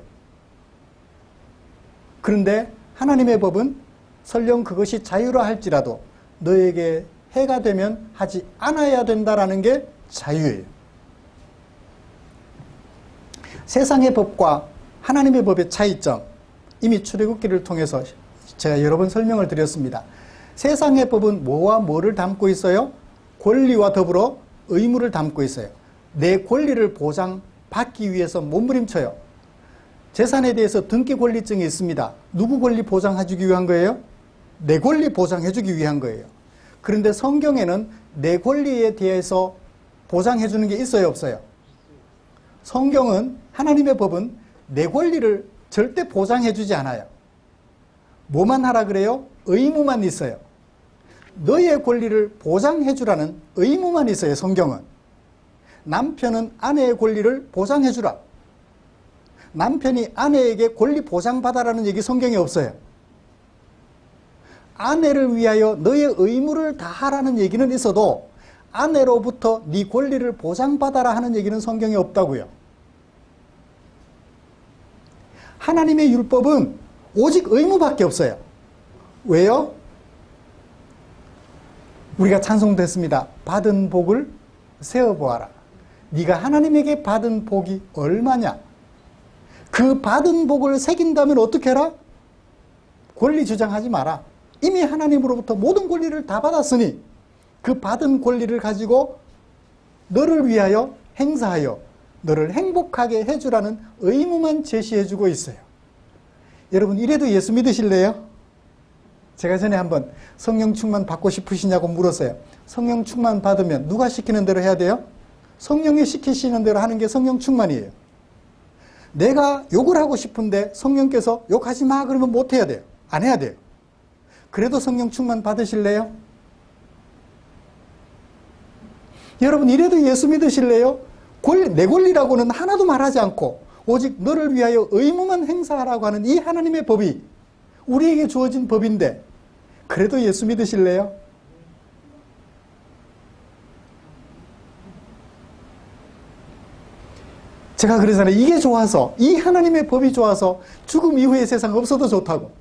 그런데 하나님의 법은 설령 그것이 자유라 할지라도 너에게 해가 되면 하지 않아야 된다라는 게 자유예요. 세상의 법과 하나님의 법의 차이점, 이미 출애굽기를 통해서 제가 여러 번 설명을 드렸습니다. 세상의 법은 뭐와 뭐를 담고 있어요? 권리와 더불어 의무를 담고 있어요. 내 권리를 보장받기 위해서 몸부림쳐요. 재산에 대해서 등기 권리증이 있습니다. 누구 권리 보장해주기 위한 거예요? 내 권리 보장해주기 위한 거예요. 그런데 성경에는 내 권리에 대해서 보장해주는 게 있어요, 없어요? 성경은, 하나님의 법은 내 권리를 절대 보장해주지 않아요. 뭐만 하라 그래요? 의무만 있어요. 너의 권리를 보장해 주라는 의무만 있어요. 성경은. 남편은 아내의 권리를 보장해 주라. 남편이 아내에게 권리 보장받아라는 얘기 성경에 없어요. 아내를 위하여 너의 의무를 다하라는 얘기는 있어도 아내로부터 네 권리를 보장받아라 하는 얘기는 성경에 없다고요. 하나님의 율법은 오직 의무밖에 없어요. 왜요? 우리가 찬송됐습니다. 받은 복을 세어보아라. 네가 하나님에게 받은 복이 얼마냐? 그 받은 복을 새긴다면 어떻게 해라? 권리 주장하지 마라. 이미 하나님으로부터 모든 권리를 다 받았으니 그 받은 권리를 가지고 너를 위하여 행사하여 너를 행복하게 해주라는 의무만 제시해주고 있어요. 여러분 이래도 예수 믿으실래요? 제가 전에 한번 성령 충만 받고 싶으시냐고 물었어요. 성령 충만 받으면 누가 시키는 대로 해야 돼요? 성령이 시키시는 대로 하는 게 성령 충만이에요. 내가 욕을 하고 싶은데 성령께서 욕하지 마 그러면 못 해야 돼요. 안 해야 돼요. 그래도 성령 충만 받으실래요? 여러분 이래도 예수 믿으실래요? 내 권리라고는 하나도 말하지 않고 오직 너를 위하여 의무만 행사하라고 하는 이 하나님의 법이 우리에게 주어진 법인데 그래도 예수 믿으실래요? 제가 그러잖아요. 이게 좋아서, 이 하나님의 법이 좋아서 죽음 이후의 세상 없어도 좋다고,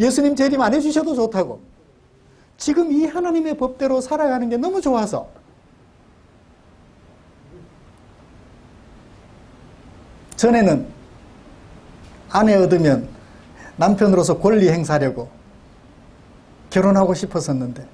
예수님 재림 안 해주셔도 좋다고, 지금 이 하나님의 법대로 살아가는 게 너무 좋아서. 전에는 아내 얻으면 남편으로서 권리 행사하려고 결혼하고 싶었었는데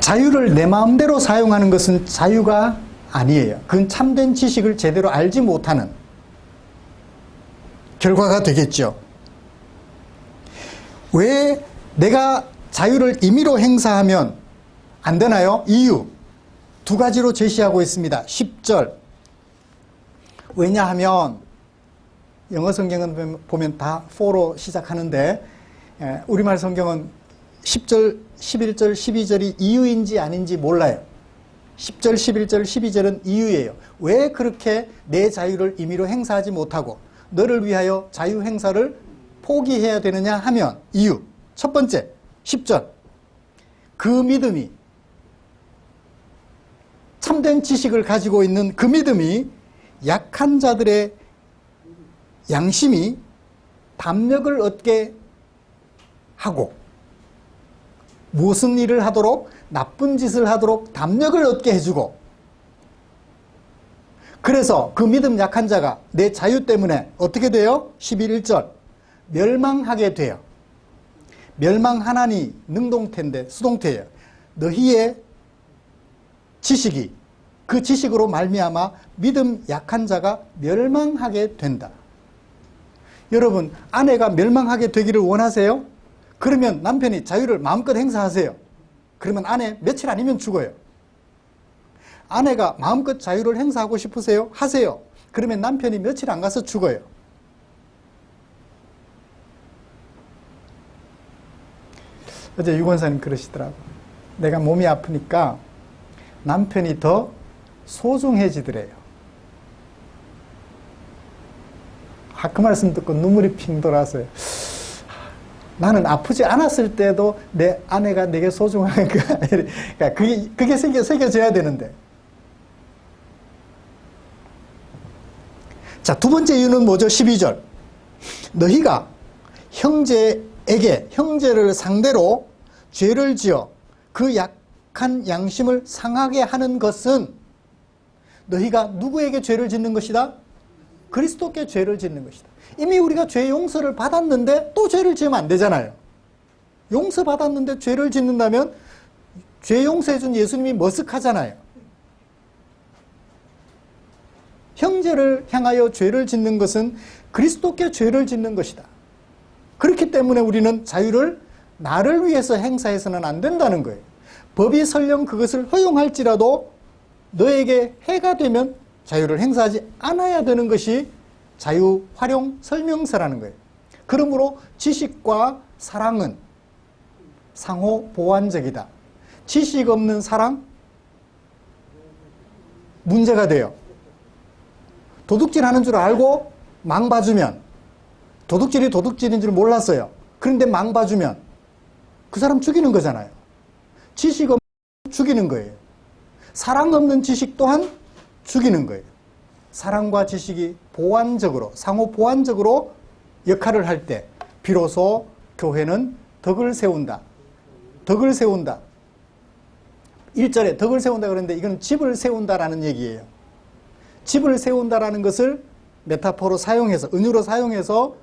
자유를 내 마음대로 사용하는 것은 자유가 아니에요. 그건 참된 지식을 제대로 알지 못하는 결과가 되겠죠. 왜 내가 자유를 임의로 행사하면 안 되나요? 이유 두 가지로 제시하고 있습니다. 10절. 왜냐하면 영어 성경은 보면 다 for로 시작하는데 우리말 성경은 10절, 11절, 12절이 이유인지 아닌지 몰라요. 10절, 11절, 12절은 이유예요. 왜 그렇게 내 자유를 임의로 행사하지 못하고 너를 위하여 자유 행사를 포기해야 되느냐 하면 이유. 첫 번째, 10절. 그 믿음이, 참된 지식을 가지고 있는 그 믿음이 약한 자들의 양심이 담력을 얻게 하고 무슨 일을 하도록, 나쁜 짓을 하도록 담력을 얻게 해주고, 그래서 그 믿음 약한 자가 내 자유 때문에 어떻게 돼요? 11절. 멸망하게 돼요. 멸망하나니 능동태인데 수동태예요. 너희의 지식이, 그 지식으로 말미암아 믿음 약한 자가 멸망하게 된다. 여러분, 아내가 멸망하게 되기를 원하세요? 그러면 남편이 자유를 마음껏 행사하세요. 그러면 아내 며칠 아니면 죽어요. 아내가 마음껏 자유를 행사하고 싶으세요? 하세요. 그러면 남편이 며칠 안 가서 죽어요. 어제 유권사님 그러시더라고. 내가 몸이 아프니까 남편이 더 소중해지더래요. 그 말씀 듣고 눈물이 핑 돌아서요. 나는 아프지 않았을 때도 내 아내가 내게 소중한 거 그러니까 그게 새겨져야 되는데. 자, 두 번째 이유는 뭐죠? 12절. 너희가 형제를 상대로 죄를 지어 그 약한 양심을 상하게 하는 것은 너희가 누구에게 죄를 짓는 것이다? 그리스도께 죄를 짓는 것이다. 이미 우리가 죄 용서를 받았는데 또 죄를 지으면 안 되잖아요. 용서받았는데 죄를 짓는다면 죄 용서해준 예수님이 머쓱하잖아요. 형제를 향하여 죄를 짓는 것은 그리스도께 죄를 짓는 것이다. 그렇기 때문에 우리는 자유를 나를 위해서 행사해서는 안 된다는 거예요. 법이 설령 그것을 허용할지라도 너에게 해가 되면 자유를 행사하지 않아야 되는 것이 자유 활용 설명서라는 거예요. 그러므로 지식과 사랑은 상호 보완적이다. 지식 없는 사랑 문제가 돼요. 도둑질 하는 줄 알고 망 봐주면, 도둑질이 도둑질인 줄 몰랐어요. 그런데 망 봐주면 그 사람 죽이는 거잖아요. 지식 없는 죽이는 거예요. 사랑 없는 지식 또한 죽이는 거예요. 사랑과 지식이 보완적으로, 상호 보완적으로 역할을 할 때 비로소 교회는 덕을 세운다. 덕을 세운다. 1절에 덕을 세운다 그러는데 이건 집을 세운다라는 얘기예요. 집을 세운다라는 것을 메타포로 사용해서, 은유로 사용해서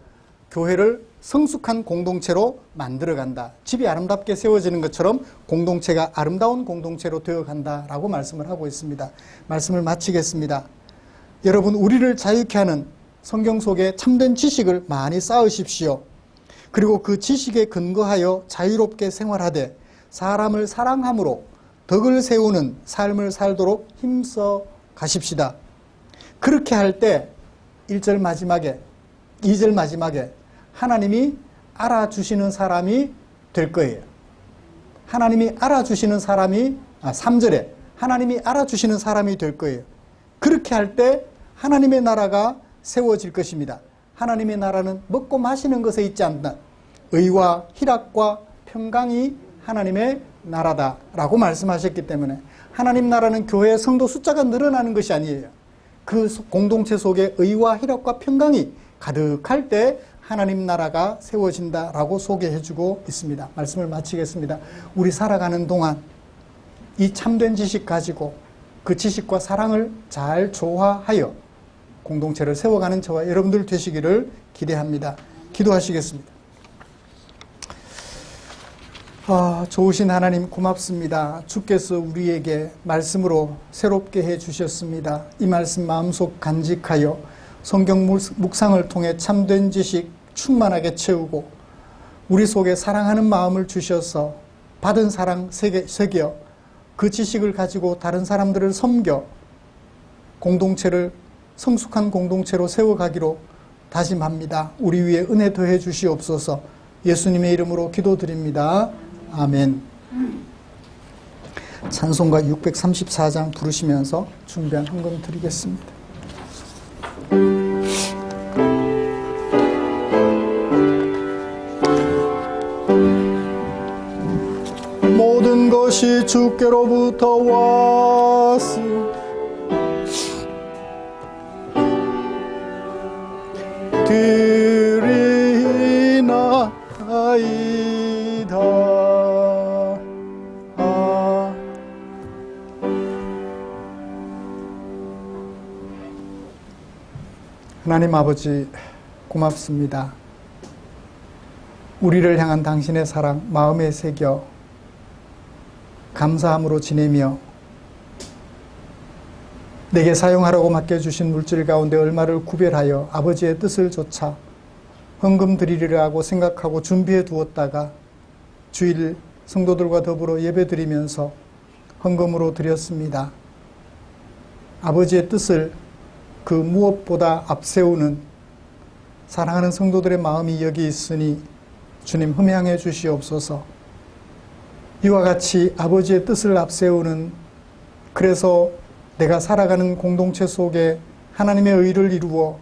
교회를 성숙한 공동체로 만들어간다. 집이 아름답게 세워지는 것처럼 공동체가 아름다운 공동체로 되어간다라고 말씀을 하고 있습니다. 말씀을 마치겠습니다. 여러분, 우리를 자유케 하는 성경 속에 참된 지식을 많이 쌓으십시오. 그리고 그 지식에 근거하여 자유롭게 생활하되 사람을 사랑함으로 덕을 세우는 삶을 살도록 힘써 가십시다. 그렇게 할 때 1절 마지막에, 2절 마지막에 하나님이 알아주시는 사람이 될 거예요. 하나님이 알아주시는 사람이, 3절에 하나님이 알아주시는 사람이 될 거예요. 그렇게 할 때 하나님의 나라가 세워질 것입니다. 하나님의 나라는 먹고 마시는 것에 있지 않나. 의와 희락과 평강이 하나님의 나라다라고 말씀하셨기 때문에 하나님 나라는 교회의 성도 숫자가 늘어나는 것이 아니에요. 그 공동체 속에 의와 희락과 평강이 가득할 때 하나님 나라가 세워진다라고 소개해주고 있습니다. 말씀을 마치겠습니다. 우리 살아가는 동안 이 참된 지식 가지고 그 지식과 사랑을 잘 조화하여 공동체를 세워가는 저와 여러분들 되시기를 기대합니다. 기도하시겠습니다. 좋으신 하나님 고맙습니다. 주께서 우리에게 말씀으로 새롭게 해주셨습니다. 이 말씀 마음속 간직하여 성경 묵상을 통해 참된 지식 충만하게 채우고 우리 속에 사랑하는 마음을 주셔서 받은 사랑 새겨 그 지식을 가지고 다른 사람들을 섬겨 공동체를 성숙한 공동체로 세워가기로 다짐합니다. 우리 위에 은혜 더해 주시옵소서. 예수님의 이름으로 기도드립니다. 아멘. 찬송가 634장 부르시면서 준비한 헌금 드리겠습니다. 모든 것이 주께로부터 왔으 드리나이다. 하나님 아버지 고맙습니다. 우리를 향한 당신의 사랑 마음에 새겨 감사함으로 지내며 내게 사용하라고 맡겨주신 물질 가운데 얼마를 구별하여 아버지의 뜻을 좇아 헌금 드리리라고 생각하고 준비해 두었다가 주일 성도들과 더불어 예배 드리면서 헌금으로 드렸습니다. 아버지의 뜻을 그 무엇보다 앞세우는 사랑하는 성도들의 마음이 여기 있으니 주님 흠양해 주시옵소서. 이와 같이 아버지의 뜻을 앞세우는, 그래서 내가 살아가는 공동체 속에 하나님의 의를 이루어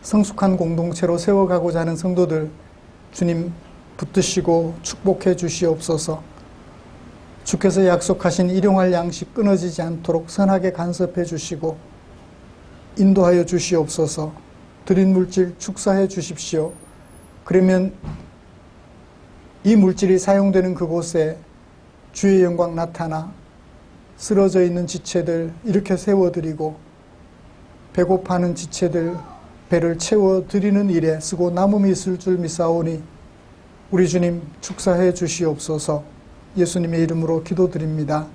성숙한 공동체로 세워가고자 하는 성도들 주님 붙드시고 축복해 주시옵소서. 주께서 약속하신 일용할 양식 끊어지지 않도록 선하게 간섭해 주시고 인도하여 주시옵소서. 드린 물질 축사해 주십시오. 그러면 이 물질이 사용되는 그곳에 주의 영광 나타나 쓰러져 있는 지체들 이렇게 세워드리고 배고파하는 지체들 배를 채워드리는 일에 쓰고 남음이 있을 줄 믿사오니 우리 주님 축사해 주시옵소서. 예수님의 이름으로 기도드립니다.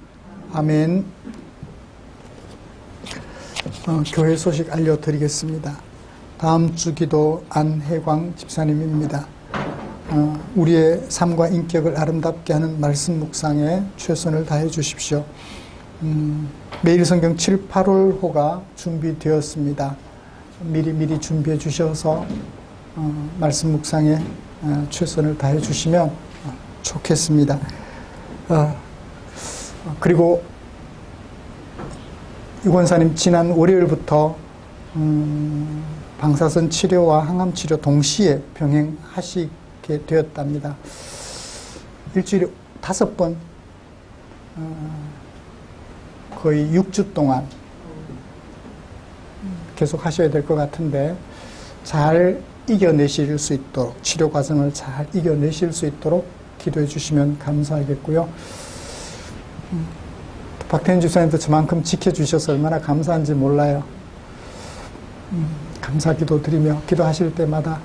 아멘. 교회 소식 알려드리겠습니다. 다음 주 기도 안혜광 집사님입니다. 우리의 삶과 인격을 아름답게 하는 말씀 묵상에 최선을 다해 주십시오. 매일 성경 7, 8월호가 준비되었습니다. 미리 준비해 주셔서 말씀 묵상에 최선을 다해 주시면 좋겠습니다. 그리고 유 권사님 지난 월요일부터 방사선 치료와 항암 치료 동시에 병행하시게 되었답니다. 일주일에 5번 거의 6주 동안 계속 하셔야 될 것 같은데 잘 이겨내실 수 있도록 치료 과정을 잘 이겨내실 수 있도록 기도해 주시면 감사하겠고요. 박태인 집사님도 저만큼 지켜주셔서 얼마나 감사한지 몰라요. 감사 기도 드리며 기도하실 때마다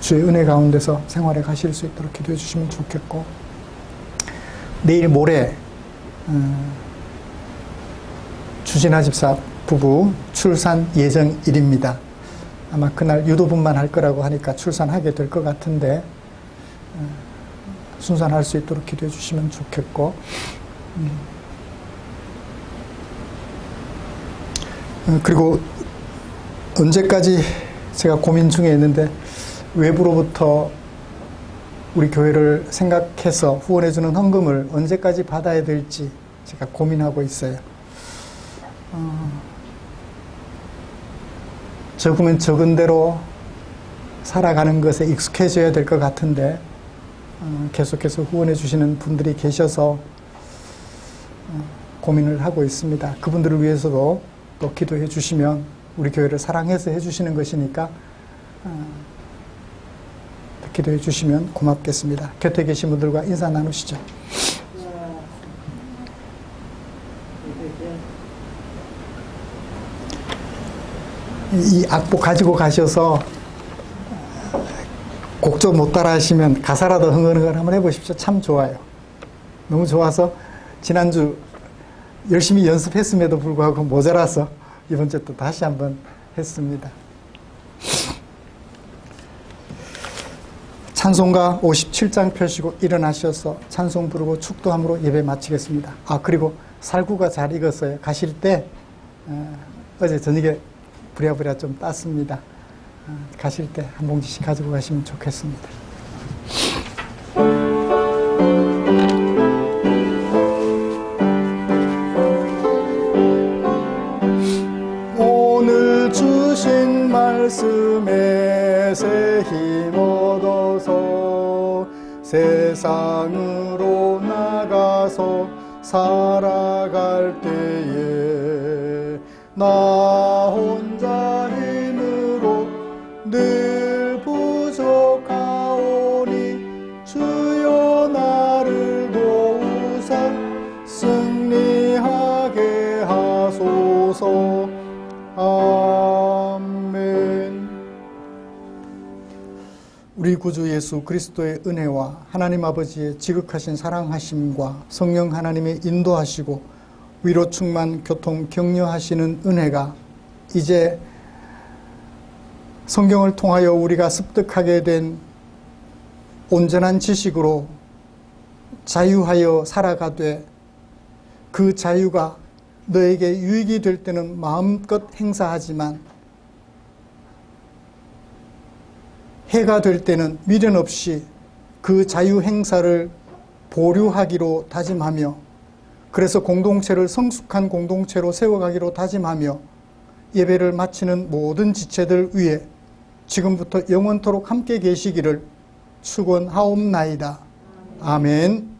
주의 은혜 가운데서 생활해 가실 수 있도록 기도해 주시면 좋겠고, 내일 모레 주진아 집사 부부 출산 예정일입니다. 아마 그날 유도분만 할 거라고 하니까 출산하게 될 것 같은데 순산할 수 있도록 기도해 주시면 좋겠고, 그리고 언제까지 제가 고민 중에 있는데 외부로부터 우리 교회를 생각해서 후원해주는 헌금을 언제까지 받아야 될지 제가 고민하고 있어요. 적으면 적은 대로 살아가는 것에 익숙해져야 될 것 같은데 계속해서 후원해 주시는 분들이 계셔서 고민을 하고 있습니다. 그분들을 위해서도 또 기도해 주시면 우리 교회를 사랑해서 해 주시는 것이니까 기도해 주시면 고맙겠습니다. 곁에 계신 분들과 인사 나누시죠. 이 악보 가지고 가셔서 곡조 못 따라 하시면 가사라도 흥얼흥얼 한번 해보십시오. 참 좋아요. 너무 좋아서 지난주 열심히 연습했음에도 불구하고 모자라서 이번 주에 또 다시 한번 했습니다. 찬송가 57장 펴시고 일어나셔서 찬송 부르고 축도함으로 예배 마치겠습니다. 그리고 살구가 잘 익었어요. 가실 때 어제 저녁에 부랴부랴 좀 땄습니다. 가실 때 한 봉지씩 가지고 가시면 좋겠습니다. 오늘 주신 말씀에 새 힘 얻어서 세상으로 나가서 살아갈 때에 나 혼자 힘으로 늘 부족하오니 주여 나를 도우사 승리하게 하소서. 아멘. 우리 구주 예수 그리스도의 은혜와 하나님 아버지의 지극하신 사랑하심과 성령 하나님의 인도하시고 위로 충만 교통 격려하시는 은혜가 이제 성경을 통하여 우리가 습득하게 된 온전한 지식으로 자유하여 살아가되 그 자유가 너에게 유익이 될 때는 마음껏 행사하지만 해가 될 때는 미련 없이 그 자유 행사를 보류하기로 다짐하며, 그래서 공동체를 성숙한 공동체로 세워가기로 다짐하며 예배를 마치는 모든 지체들 위해 지금부터 영원토록 함께 계시기를 축원하옵나이다. 아멘.